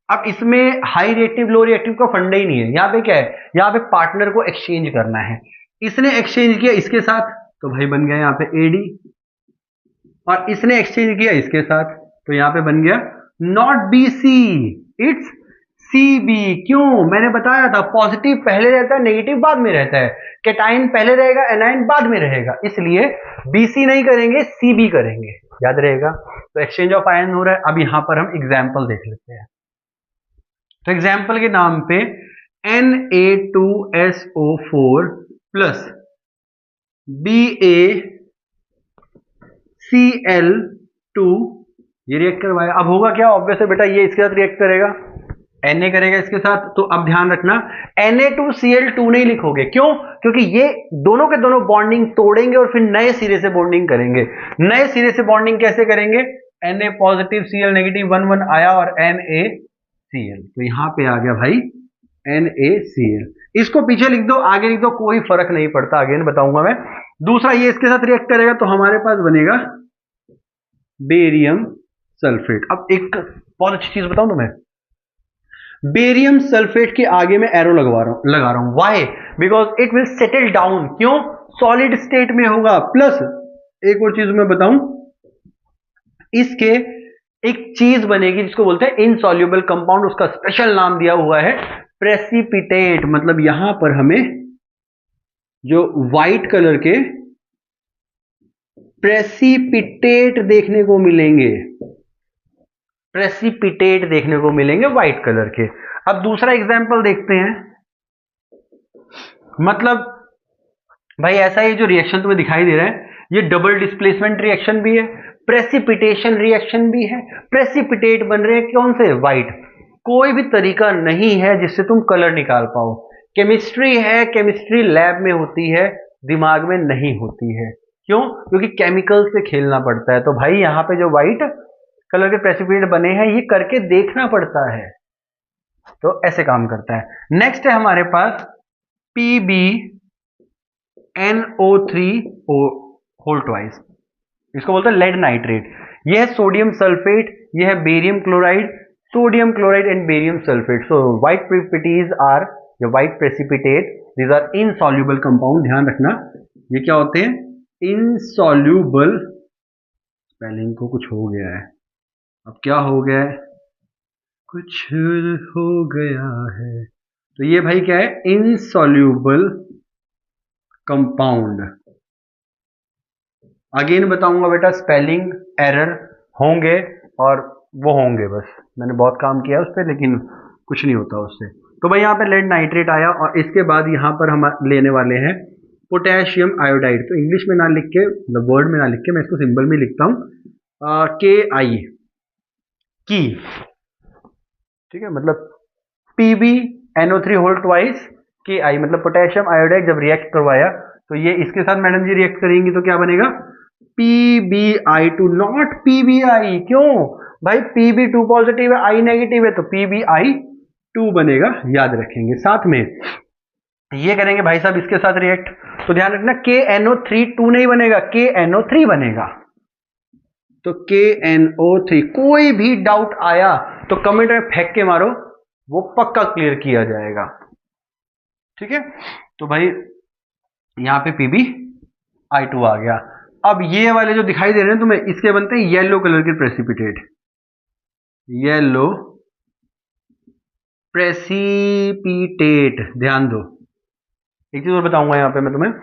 अब इसमें हाई रिएक्टिव लो रिएक्टिव का फंडा ही नहीं है, यहाँ पे क्या है, यहाँ पे पार्टनर को एक्सचेंज करना है। इसने एक्सचेंज किया इसके साथ, तो भाई बन गया यहाँ पे एडी, और इसने एक्सचेंज किया इसके साथ, तो यहाँ पे बन गया not B C, it's C B. क्यों? मैंने बताया था पॉजिटिव पहले रहता है, नेगेटिव बाद में रहता है। कैटाइन पहले रहेगा, एनाइन बाद में रहेगा, इसलिए बीसी नहीं करेंगे, सी बी करेंगे, याद रहेगा। तो एक्सचेंज ऑफ आयन हो रहा है। अब यहां पर हम एग्जाम्पल देख लेते हैं। तो एग्जाम्पल के नाम पे Na2SO4 प्लस BaCl2 ये रिएक्ट करवाया। अब होगा क्या, ऑब्वियस है बेटा, ये इसके साथ रिएक्ट करेगा, Na करेगा इसके साथ। तो अब ध्यान रखना, Na2Cl2 नहीं लिखोगे, क्यों? क्योंकि ये दोनों के दोनों बॉन्डिंग तोड़ेंगे और फिर नए सिरे से बॉन्डिंग करेंगे। नए सिरे से बॉन्डिंग कैसे करेंगे, Na पॉजिटिव Cl नेगेटिव 1 1 आया और NaCl, तो यहां पे आ गया भाई NaCl। इसको पीछे लिख दो, आगे लिख दो, कोई फर्क नहीं पड़ता, आगे बताऊंगा मैं। दूसरा ये इसके साथ रिएक्ट करेगा, तो हमारे पास बनेगा बेरियम सल्फेट। अब एक बहुत अच्छी चीज बताऊं तुम्हें, बेरियम सल्फेट के आगे मैं एरो लगा रहा हूं। Why? Because it will settle down. क्यों? सॉलिड स्टेट में होगा। प्लस एक और चीज मैं बताऊं, इसके एक चीज बनेगी जिसको बोलते हैं इनसॉल्युबल कंपाउंड, उसका स्पेशल नाम दिया हुआ है प्रेसिपिटेट। मतलब यहां पर हमें जो व्हाइट कलर के प्रेसिपिटेट देखने को मिलेंगे, प्रेसिपिटेट देखने को मिलेंगे व्हाइट कलर के। अब दूसरा एग्जांपल देखते हैं। मतलब भाई ऐसा ही जो रिएक्शन तुम्हें दिखाई दे रहा है, ये डबल डिस्प्लेसमेंट रिएक्शन भी है, प्रेसिपिटेशन रिएक्शन भी है। प्रेसिपिटेट बन रहे हैं कौन से, व्हाइट। कोई भी तरीका नहीं है जिससे तुम कलर निकाल पाओ। केमिस्ट्री है, केमिस्ट्री लैब में होती है, दिमाग में नहीं होती है। क्यों? क्योंकि केमिकल से खेलना पड़ता है। तो भाई यहाँ पे जो व्हाइट कलर के प्रेसिपिटेट बने हैं, ये करके देखना पड़ता है, तो ऐसे काम करता है। नेक्स्ट है हमारे पास PbNO3 होल ट्वाइस, इसको बोलते हैं लेड नाइट्रेट। यह है सोडियम सल्फेट, यह है barium chloride, sodium chloride and barium sulphate. So white precipitates are, या white precipitate, these are insoluble compound. ध्यान रखना ये क्या होते हैं, इनसॉल्युबल। स्पेलिंग को कुछ हो गया है, अब क्या हो गया है, कुछ हो गया है। तो ये भाई क्या है, इनसॉल्युबल कंपाउंड। अगेन बताऊंगा बेटा, स्पेलिंग एरर होंगे और वो होंगे, बस मैंने बहुत काम किया उस पर, लेकिन कुछ नहीं होता उससे। तो भाई यहाँ पे लेड नाइट्रेट आया, और इसके बाद यहाँ पर हम लेने वाले हैं पोटेशियम आयोडाइड। तो इंग्लिश में ना लिख के, मतलब वर्ड में ना लिख के, मैं इसको सिंबल में लिखता हूँ, KI की, ठीक है। मतलब PbNO3 होल ट्वाइस KI, मतलब पोटेशियम आयोडाइड जब रिएक्ट करवाया, तो ये इसके साथ मैडम जी रिएक्ट करेंगी, तो क्या बनेगा, PbI2, नॉट PbI। क्यों भाई, Pb2 पॉजिटिव है, I नेगेटिव है, तो PbI2 बनेगा, याद रखेंगे। साथ में ये करेंगे भाई साहब इसके साथ रिएक्ट, तो ध्यान रखना KNO3 2 नहीं बनेगा, KNO3 बनेगा। तो KNO3, कोई भी डाउट आया तो कमेंट में फेंक के मारो, वो पक्का क्लियर किया जाएगा। ठीक है, तो भाई यहां पे PbI2 आ गया। अब ये वाले जो दिखाई दे रहे हैं तुम्हें, इसके बनते हैं येलो कलर के प्रेसिपिटेट, येलो प्रेसिपिटेट। ध्यान दो, एक चीज और बताऊंगा यहां पे मैं तुम्हें,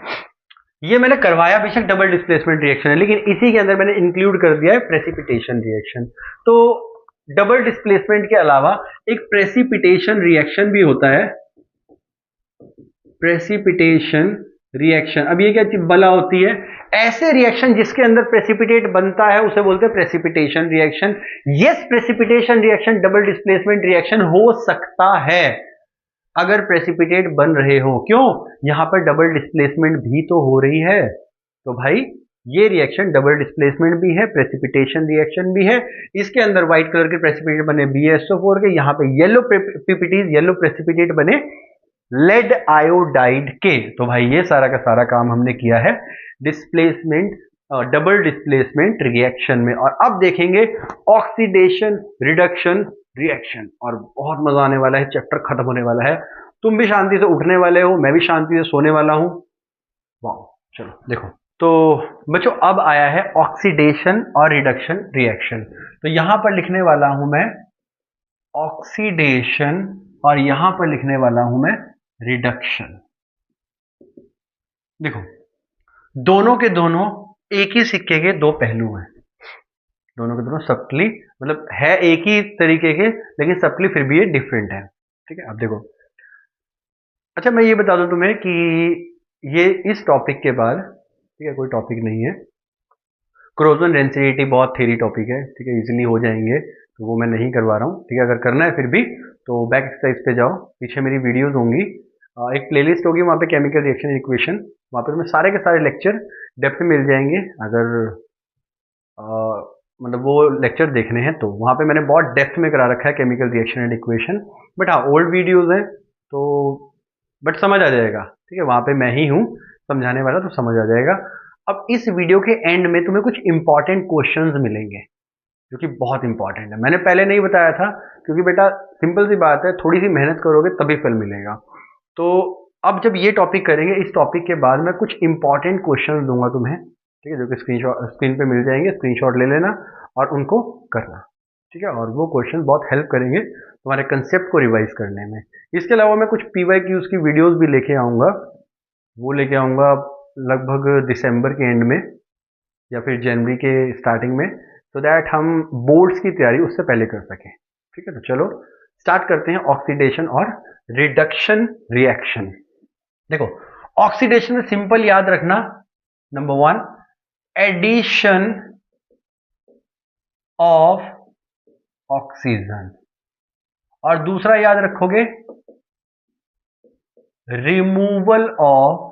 ये मैंने करवाया बेशक डबल डिस्प्लेसमेंट रिएक्शन है, लेकिन इसी के अंदर मैंने इंक्लूड कर दिया है प्रेसिपिटेशन रिएक्शन। तो डबल डिस्प्लेसमेंट के अलावा एक प्रेसिपिटेशन रिएक्शन भी होता है, प्रेसिपिटेशन रिएक्शन। अब ये क्या चीज बला होती है, ऐसे रिएक्शन जिसके अंदर प्रेसिपिटेट बनता है उसे बोलते हैं precipitation reaction. Yes, precipitation reaction double displacement reaction हो सकता है अगर प्रेसिपिटेट बन रहे हो। क्यों, यहां पर डबल डिस्प्लेसमेंट भी तो हो रही है। तो भाई ये रिएक्शन डबल डिस्प्लेसमेंट भी है, प्रेसिपिटेशन रिएक्शन भी है। इसके अंदर व्हाइट कलर के प्रेसिपिटेट बने BaSO4 के, यहां पे येलो पीपीटीज, येलो प्रेसिपिटेट बने लेड आयोडाइड के। तो भाई ये सारा का सारा काम हमने किया है डिस्प्लेसमेंट, डबल डिस्प्लेसमेंट रिएक्शन में। और अब देखेंगे ऑक्सीडेशन रिडक्शन रिएक्शन, और बहुत मजा आने वाला है, चैप्टर खत्म होने वाला है। तुम भी शांति से उठने वाले हो, मैं भी शांति से सोने वाला हूं। वाह, चलो देखो, तो बच्चों अब आया है ऑक्सीडेशन और रिडक्शन रिएक्शन। तो यहां पर लिखने वाला हूं मैं ऑक्सीडेशन, और यहां पर लिखने वाला हूं मैं रिडक्शन। देखो, दोनों के दोनों एक ही सिक्के के दो पहलू हैं, दोनों के दोनों सबटली, मतलब है एक ही तरीके के, लेकिन सबटली फिर भी ये डिफरेंट है। ठीक है, अब देखो, अच्छा मैं ये बता दूं तुम्हें कि ये इस टॉपिक के बाद, ठीक है, कोई टॉपिक नहीं है, क्रोजन डेंसिटी बहुत थ्योरी टॉपिक है, ठीक है, इजीली हो जाएंगे, तो वो मैं नहीं करवा रहा हूँ। ठीक है, अगर करना है फिर भी तो बैक एक्सरसाइज पे जाओ, पीछे मेरी वीडियोस होंगी, एक प्लेलिस्ट होगी वहाँ पे केमिकल रिएक्शन इक्वेशन, वहाँ पे तुम्हें सारे के सारे लेक्चर डेप्थ में मिल जाएंगे। अगर मतलब वो लेक्चर देखने हैं तो वहाँ पे मैंने बहुत डेप्थ में करा रखा है chemical reaction and equation. But हाँ, ओल्ड वीडियोज हैं तो बट समझ आ जाएगा। ठीक है, वहाँ पे मैं ही हूँ समझाने वाला, तो समझ आ जाएगा। अब इस वीडियो के एंड में तुम्हें कुछ इंपॉर्टेंट क्वेश्चंस मिलेंगे जो कि बहुत इंपॉर्टेंट है। मैंने पहले नहीं बताया था क्योंकि बेटा सिंपल सी बात है, थोड़ी सी मेहनत करोगे तभी फल मिलेगा। तो अब जब ये टॉपिक करेंगे, इस टॉपिक के बाद मैं कुछ इंपॉर्टेंट क्वेश्चंस दूंगा तुम्हें, ठीक है, जो कि स्क्रीन पे मिल जाएंगे, स्क्रीनशॉट ले लेना और उनको करना। ठीक है, और वो क्वेश्चन बहुत हेल्प करेंगे तुम्हारे कंसेप्ट को रिवाइज करने में। इसके अलावा मैं कुछ PYQs की वीडियोस भी लेके आऊँगा, वो लेके आऊँगा लगभग दिसंबर के एंड में या फिर जनवरी के स्टार्टिंग में, सो दैट हम बोर्ड्स की तैयारी उससे पहले कर सकें। ठीक है, तो चलो स्टार्ट करते हैं ऑक्सीडेशन और रिडक्शन रिएक्शन। देखो, ऑक्सीडेशन में सिंपल याद रखना, नंबर 1 एडिशन ऑफ ऑक्सीजन, और दूसरा याद रखोगे रिमूवल ऑफ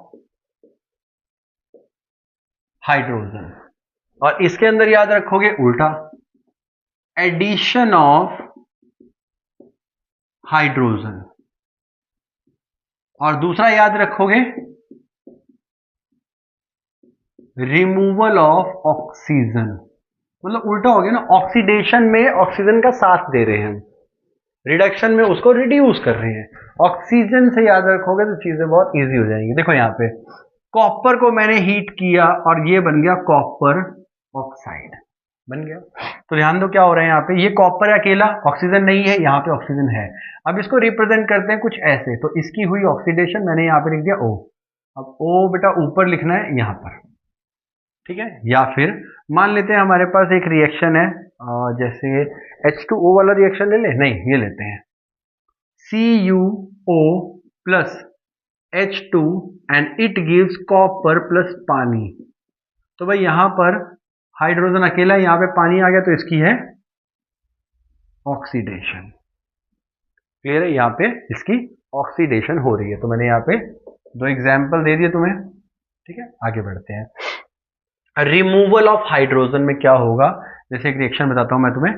हाइड्रोजन, और इसके अंदर याद रखोगे उल्टा, एडिशन ऑफ हाइड्रोजन, और दूसरा याद रखोगे रिमूवल ऑफ ऑक्सीजन। मतलब उल्टा हो गया ना, ऑक्सीडेशन में ऑक्सीजन का साथ दे रहे हैं हम, रिडक्शन में उसको रिड्यूस कर रहे हैं। ऑक्सीजन से याद रखोगे तो चीजें बहुत इजी हो जाएंगी। देखो यहाँ पे कॉपर को मैंने हीट किया और ये बन गया कॉपर ऑक्साइड, बन गया। तो ध्यान दो क्या हो रहा है यहाँ पे, ये कॉपर अकेला, ऑक्सीजन नहीं है, यहाँ पे ऑक्सीजन है। अब इसको रिप्रेजेंट करते हैं कुछ ऐसे, तो इसकी हुई ऑक्सीडेशन, मैंने यहाँ पे लिख दिया O। अब O बेटा ऊपर लिखना है यहाँ पर, ठीक है। या फिर मान लेते हैं हमारे पास एक रिएक्शन है, जैसे H2O वाला रिएक्शन ले ले, नहीं ये लेते हैं CuO plus H2 and it gives copper plus पानी। तो भाई यहां पर हाइड्रोजन अकेला है, यहां पे पानी आ गया, तो इसकी है ऑक्सीडेशन। क्लियर है, यहां पे इसकी ऑक्सीडेशन हो रही है। तो मैंने यहां पे दो एग्जाम्पल दे दिए तुम्हें। ठीक है, आगे बढ़ते हैं। रिमूवल ऑफ हाइड्रोजन में क्या होगा, जैसे एक रिएक्शन बताता हूं मैं तुम्हें,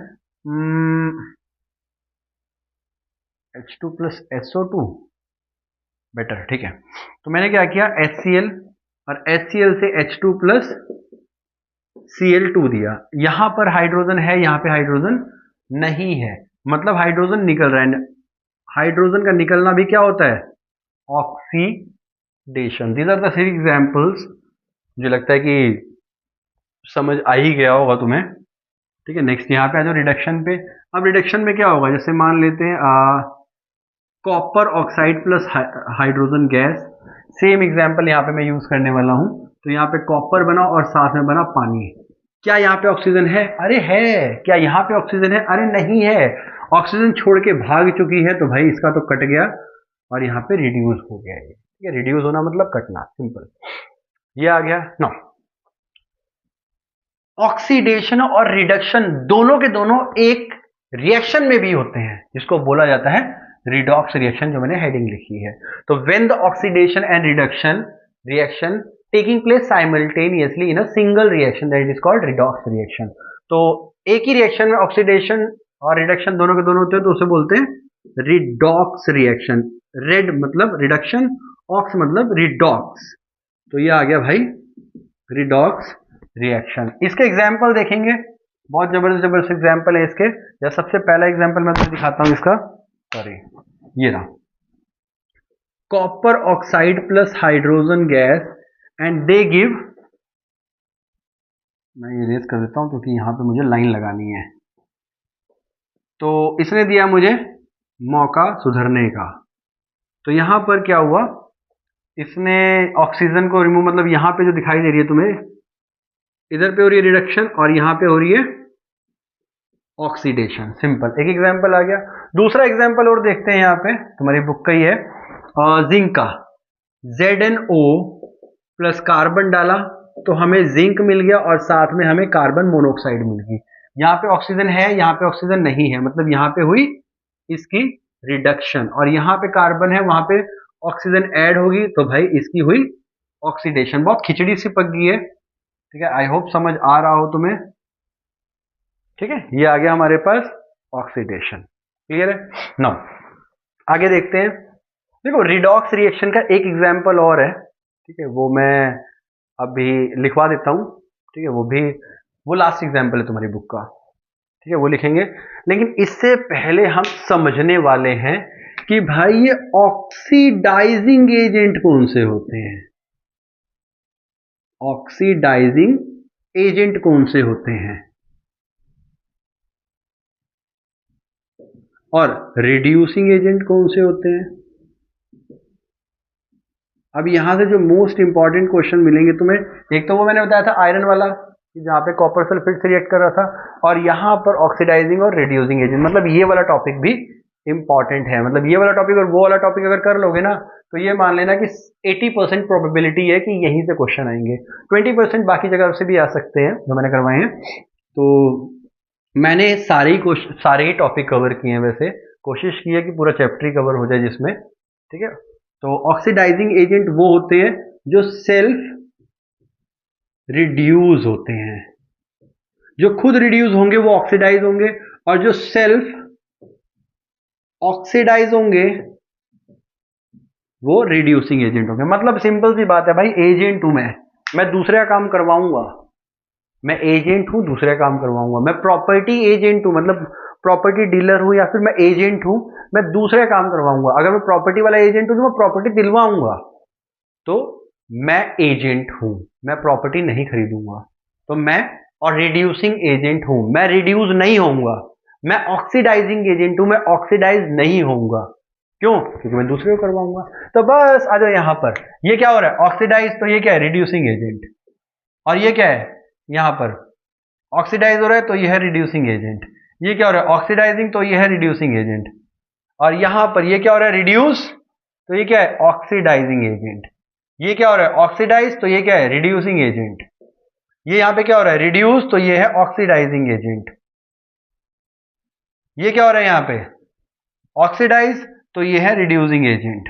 H2 प्लस SO2 बेटर, ठीक है। तो मैंने क्या किया, HCl और HCl से H2 प्लस Cl2 दिया। यहां पर हाइड्रोजन है, यहां पे हाइड्रोजन नहीं है, मतलब हाइड्रोजन निकल रहा है। हाइड्रोजन का निकलना भी क्या होता है, oxidation. These are the 3 examples. मुझे लगता है कि समझ आ ही गया होगा तुम्हें, ठीक है। नेक्स्ट यहाँ पे आ जाओ रिडक्शन पे। अब रिडक्शन में क्या होगा, जैसे मान लेते हैं copper oxide plus hydrogen gas. Same example यहाँ पे मैं यूज करने वाला हूँ। तो यहाँ पे कॉपर बना और साथ में बना पानी। क्या यहाँ पे ऑक्सीजन है, अरे है। क्या यहाँ पे ऑक्सीजन है, अरे नहीं है। ऑक्सीजन छोड़ के भाग चुकी है, तो भाई इसका तो कट गया और यहाँ पे रिड्यूस हो गया। ये ठीक है, रिड्यूस होना मतलब कटना, सिंपल। ये आ गया ना। ऑक्सीडेशन और रिडक्शन दोनों के दोनों एक रिएक्शन में भी होते हैं, जिसको बोला जाता है रिडॉक्स रिएक्शन, जो मैंने हेडिंग लिखी है। तो when the oxidation and reduction reaction taking place simultaneously in a single reaction, that is called redox reaction. तो एक ही रिएक्शन में ऑक्सीडेशन और रिडक्शन दोनों के दोनों होते हैं, तो उसे बोलते हैं रिडॉक्स रिएक्शन। रेड मतलब रिडक्शन, ऑक्स मतलब रिडॉक्स। तो ये आ गया भाई रिडॉक्स रिएक्शन। इसके एग्जाम्पल देखेंगे, बहुत जबरदस्त जबरदस्त एग्जाम्पल है इसके। या सबसे पहला एग्जाम्पल मैं तुम्हें दिखाता हूं इसका, सॉरी ये रहा। Copper oxide plus hydrogen gas and they give, मैं इरेज कर देता हूं क्योंकि यहां पे मुझे लाइन लगानी है। तो इसने दिया मुझे मौका सुधरने का। तो यहां पर क्या हुआ, इसने ऑक्सीजन को रिमूव, मतलब यहां पे जो दिखाई दे रही है तुम्हें, इधर पे हो रही है रिडक्शन और यहां पे हो रही है ऑक्सीडेशन। सिंपल, एक एग्जांपल आ गया। दूसरा एग्जांपल और देखते हैं, यहां पे तुम्हारी बुक का ही है, जिंक का। ZnO प्लस कार्बन डाला तो हमें जिंक मिल गया और साथ में हमें कार्बन मोनोऑक्साइड मिल गई। यहाँ पे ऑक्सीजन है, यहाँ पे ऑक्सीजन नहीं है, मतलब यहाँ पे हुई इसकी रिडक्शन, और यहाँ पे कार्बन है, वहां पे ऑक्सीजन ऐड होगी, तो भाई इसकी हुई ऑक्सीडेशन। बहुत खिचड़ी सी पक गई है, ठीक है। आई होप समझ आ रहा हो तुम्हें, ठीक है। ये आ गया हमारे पास ऑक्सीडेशन, क्लियर है। नाउ आगे देखते हैं। देखो रिडॉक्स रिएक्शन का एक एग्जांपल और है, ठीक है, वो मैं अभी लिखवा देता हूं, ठीक है। वो लास्ट एग्जांपल है तुम्हारी बुक का, ठीक है, वो लिखेंगे। लेकिन इससे पहले हम समझने वाले हैं कि भाई ये ऑक्सीडाइजिंग एजेंट कौन से होते हैं। ऑक्सीडाइजिंग एजेंट कौन से होते हैं और रिड्यूसिंग एजेंट कौन से होते हैं। अब यहां से जो मोस्ट इंपॉर्टेंट क्वेश्चन मिलेंगे तुम्हें, एक तो वो मैंने बताया था आयरन वाला, जहां पे कॉपर सल्फेट से रिएक्ट कर रहा था, और यहां पर ऑक्सीडाइजिंग और रिड्यूसिंग एजेंट, मतलब ये वाला टॉपिक भी इंपॉर्टेंट है। मतलब ये वाला टॉपिक और वो वाला टॉपिक अगर कर लोगे ना, तो ये मान लेना कि 80% प्रोबेबिलिटी है कि यहीं से क्वेश्चन आएंगे। 20% बाकी जगह से भी आ सकते हैं जो मैंने करवाए हैं। तो मैंने सारे ही टॉपिक कवर किए हैं। वैसे कोशिश की है कि पूरा चैप्टर ही कवर हो जाए जिसमें, ठीक है। तो ऑक्सीडाइजिंग एजेंट वो होते हैं जो सेल्फ रिड्यूस होते हैं। जो खुद रिड्यूस होंगे वो ऑक्सीडाइज होंगे, और जो सेल्फ ऑक्सीडाइज होंगे वो रिड्यूसिंग एजेंट होंगे। मतलब सिंपल सी बात है भाई, एजेंट हूं मैं दूसरे का काम करवाऊंगा। मैं एजेंट हूं, दूसरे का काम करवाऊंगा। मैं प्रॉपर्टी एजेंट हूं, मतलब प्रॉपर्टी डीलर हूं, या फिर मैं एजेंट हूं, मैं दूसरे काम करवाऊंगा। अगर मैं प्रॉपर्टी वाला एजेंट हूं तो मैं प्रॉपर्टी दिलवाऊंगा, तो मैं एजेंट हूं, मैं प्रॉपर्टी नहीं खरीदूंगा। तो मैं और रिड्यूसिंग एजेंट हूं, मैं रिड्यूस नहीं होऊंगा। मैं ऑक्सीडाइजिंग एजेंट हूं, मैं ऑक्सीडाइज नहीं होऊंगा। क्यों? क्योंकि मैं दूसरे को करवाऊंगा। तो बस आ जाओ यहां पर, ये क्या हो रहा है, ऑक्सीडाइज, तो ये क्या है, रिड्यूसिंग एजेंट। और ये क्या है, यहां पर ऑक्सीडाइज हो रहा है, तो ये है रिड्यूसिंग एजेंट। ये क्या हो रहा है, ऑक्सीडाइजिंग, तो ये है रिड्यूसिंग एजेंट। और यहां पर ये क्या हो रहा है, रिड्यूस, तो ये क्या है, ऑक्सीडाइजिंग एजेंट। ये क्या हो रहा है, ऑक्सीडाइज, तो ये क्या है, रिड्यूसिंग एजेंट। ये यहां पे क्या हो रहा है, रिड्यूस, तो ये है ऑक्सीडाइजिंग एजेंट। ये क्या हो रहा है यहां पे, ऑक्सीडाइज, तो ये है रिड्यूसिंग एजेंट।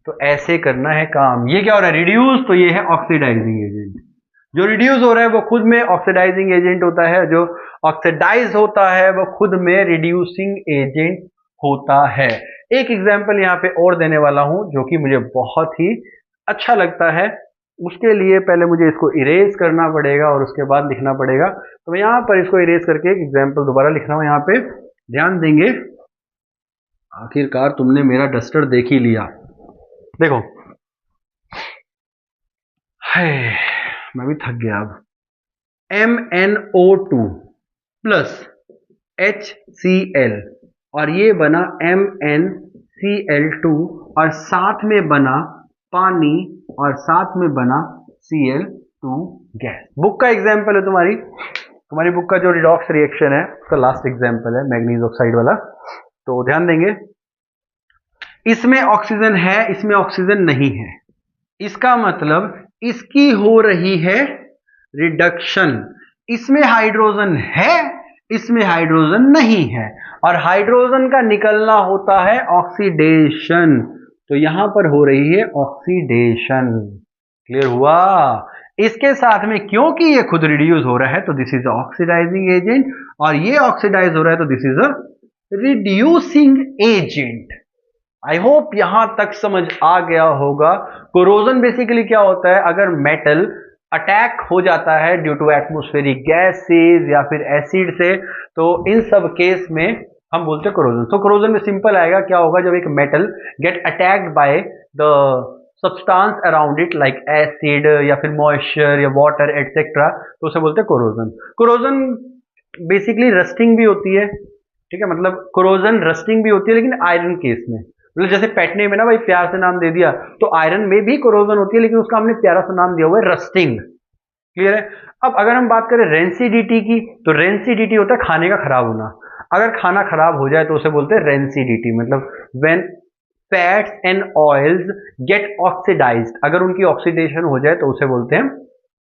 तो ऐसे करना है काम। ये क्या हो रहा है, रिड्यूस, तो ये है ऑक्सीडाइजिंग एजेंट। जो रिड्यूस हो रहा है वो खुद में ऑक्सीडाइजिंग एजेंट होता है, जो ऑक्सीडाइज होता है वो खुद में रिड्यूसिंग एजेंट होता है। एक एग्जाम्पल यहाँ पे और देने वाला हूं जो कि मुझे बहुत ही अच्छा लगता है। उसके लिए पहले मुझे इसको इरेज करना पड़ेगा और उसके बाद लिखना पड़ेगा। तो मैं यहाँ पर इसको इरेज करके एक एग्जाम्पल दोबारा लिख रहा हूँ। यहाँ पे ध्यान देंगे, आखिरकार तुमने मेरा डस्टर देख ही लिया। देखो, है मैं भी थक गया अब। MnO2 प्लस HCl और ये बना MnCl2 और साथ में बना पानी और साथ में बना Cl2 गैस। बुक का एग्जाम्पल है तुम्हारी बुक का जो रिडॉक्स रिएक्शन है उसका लास्ट एग्जाम्पल है मैग्नीज ऑक्साइड वाला। तो ध्यान देंगे, इसमें ऑक्सीजन है, इसमें ऑक्सीजन नहीं है, इसका मतलब इसकी हो रही है रिडक्शन। इसमें हाइड्रोजन है, इसमें हाइड्रोजन नहीं है, और हाइड्रोजन का निकलना होता है ऑक्सीडेशन। तो यहां पर हो रही है ऑक्सीडेशन। क्लियर हुआ? इसके साथ में क्योंकि ये खुद रिड्यूस हो रहा है तो दिस इज ऑक्सीडाइजिंग एजेंट, और ये ऑक्सीडाइज हो रहा है तो this is a reducing agent. I hope यहां तक समझ आ गया होगा। कोरोजन बेसिकली क्या होता है, अगर मेटल अटैक हो जाता है ड्यू टू एटमॉस्फेरिक गैसेस या फिर एसिड से, तो इन सब केस में हम बोलते हैं कोरोजन। तो कोरोजन में सिंपल आएगा, क्या होगा, जब एक metal get attacked by the substance around it like acid या फिर मॉइस्चर या वाटर एटसेट्रा, तो उसे बोलते हैं कोरोजन। कोरोजन बेसिकली रस्टिंग भी होती है, ठीक है, मतलब कोरोजन रस्टिंग भी होती है लेकिन आयरन केस में। मतलब जैसे पेटने में ना भाई प्यार से नाम दे दिया, तो आयरन में भी कोरोजन होती है लेकिन उसका हमने प्यारा सा नाम दिया हुआ है रस्टिंग। क्लियर है? अब अगर हम बात करें रेंसिडिटी की, तो रेंसिडिटी होता है खाने का खराब होना। अगर खाना खराब हो जाए तो उसे बोलते हैं रेंसिडिटी। मतलब when fats and oils get oxidised, अगर उनकी ऑक्सीडेशन हो जाए तो उसे बोलते हैं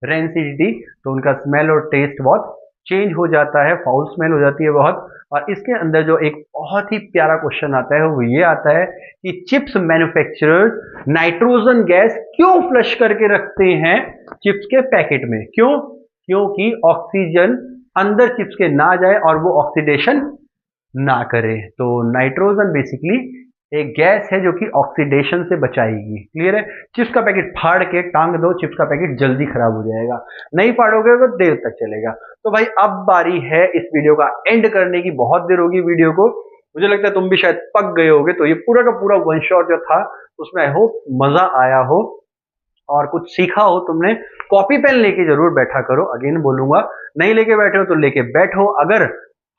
रेंसिडिटी। तो उनका स्मेल और टेस्ट बहुत चेंज हो जाता है, फाउल स्मेल हो जाती है बहुत। और इसके अंदर जो एक बहुत ही प्यारा क्वेश्चन आता है वो ये आता है कि चिप्स मैन्युफैक्चरर्स नाइट्रोजन गैस क्यों फ्लश करके रखते हैं चिप्स के पैकेट में? क्यों? क्योंकि ऑक्सीजन अंदर चिप्स के ना जाए और वो ऑक्सीडेशन ना करे। तो नाइट्रोजन बेसिकली एक गैस है जो कि ऑक्सीडेशन से बचाएगी। क्लियर है? चिप्स का पैकेट फाड़ के टांग दो, चिप्स का पैकेट जल्दी खराब हो जाएगा, नहीं फाड़ोगे तो देर तक चलेगा। तो भाई अब बारी है इस वीडियो का एंड करने की। बहुत देर होगी वीडियो को, मुझे लगता है तुम भी शायद पक गए होगे। तो ये पूरा का पूरा वन शॉट जो था उसमें आई होप मजा आया हो और कुछ सीखा हो तुमने। कॉपी पेन लेके जरूर बैठा करो, अगेन बोलूंगा, नहीं लेके बैठे हो तो लेके बैठो। अगर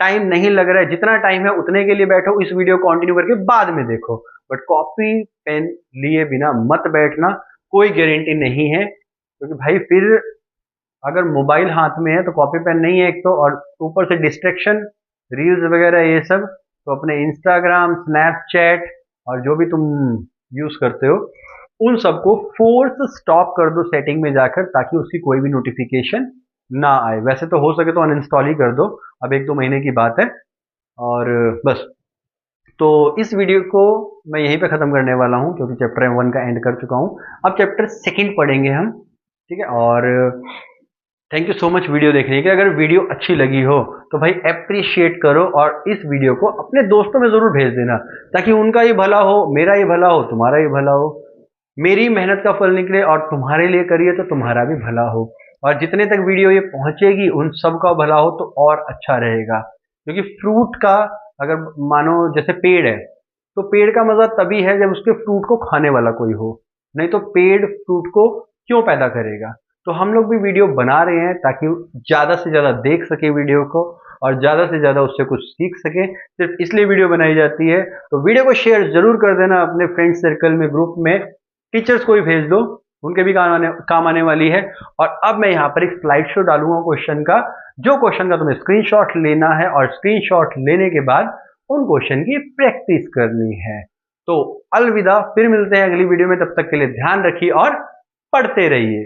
टाइम नहीं लग रहा है, जितना टाइम है उतने के लिए बैठो, इस वीडियो कंटिन्यू करके बाद में देखो, बट कॉपी पेन लिए बिना मत बैठना, कोई गारंटी नहीं है। क्योंकि भाई फिर अगर मोबाइल हाथ में है तो कॉपी पेन नहीं है एक तो, और ऊपर से डिस्ट्रैक्शन, रील्स वगैरह ये सब, तो अपने इंस्टाग्राम, स्नैपचैट और जो भी तुम यूज करते हो उन सबको फोर्स स्टॉप कर दो सेटिंग में जाकर, ताकि उसकी कोई भी नोटिफिकेशन ना आए। वैसे तो हो सके तो अनइंस्टॉल ही कर दो, अब 1-2 महीने की बात है। और बस, तो इस वीडियो को मैं यहीं पे खत्म करने वाला हूँ क्योंकि चैप्टर 1 का एंड कर चुका हूँ। अब चैप्टर 2 पढ़ेंगे हम, ठीक है। और thank you so much video देखने के। अगर वीडियो अच्छी लगी हो तो भाई अप्रिशिएट करो और इस वीडियो को अपने दोस्तों में जरूर भेज देना, ताकि उनका ही भला हो, मेरा ही भला हो, तुम्हारा ही भला हो, मेरी मेहनत का फल निकले और तुम्हारे लिए करिए तो तुम्हारा भी भला हो। और जितने तक वीडियो ये पहुंचेगी उन सबका भला हो तो और अच्छा रहेगा। क्योंकि फ्रूट का, अगर मानो जैसे पेड़ है, तो पेड़ का मजा तभी है जब उसके फ्रूट को खाने वाला कोई हो, नहीं तो पेड़ फ्रूट को क्यों पैदा करेगा। तो हम लोग भी वीडियो बना रहे हैं ताकि ज्यादा से ज्यादा देख सके वीडियो को और ज्यादा से ज्यादा उससे कुछ सीख सके, सिर्फ इसलिए वीडियो बनाई जाती है। तो वीडियो को शेयर जरूर कर देना अपने फ्रेंड सर्कल में, ग्रुप में, टीचर्स को भी भेज दो, उनके भी काम आने वाली है। और अब मैं यहाँ पर एक स्लाइड शो डालूंगा क्वेश्चन का, जो क्वेश्चन का तुम्हें स्क्रीनशॉट लेना है और स्क्रीनशॉट लेने के बाद उन क्वेश्चन की प्रैक्टिस करनी है। तो अलविदा, फिर मिलते हैं अगली वीडियो में, तब तक के लिए ध्यान रखिए और पढ़ते रहिए।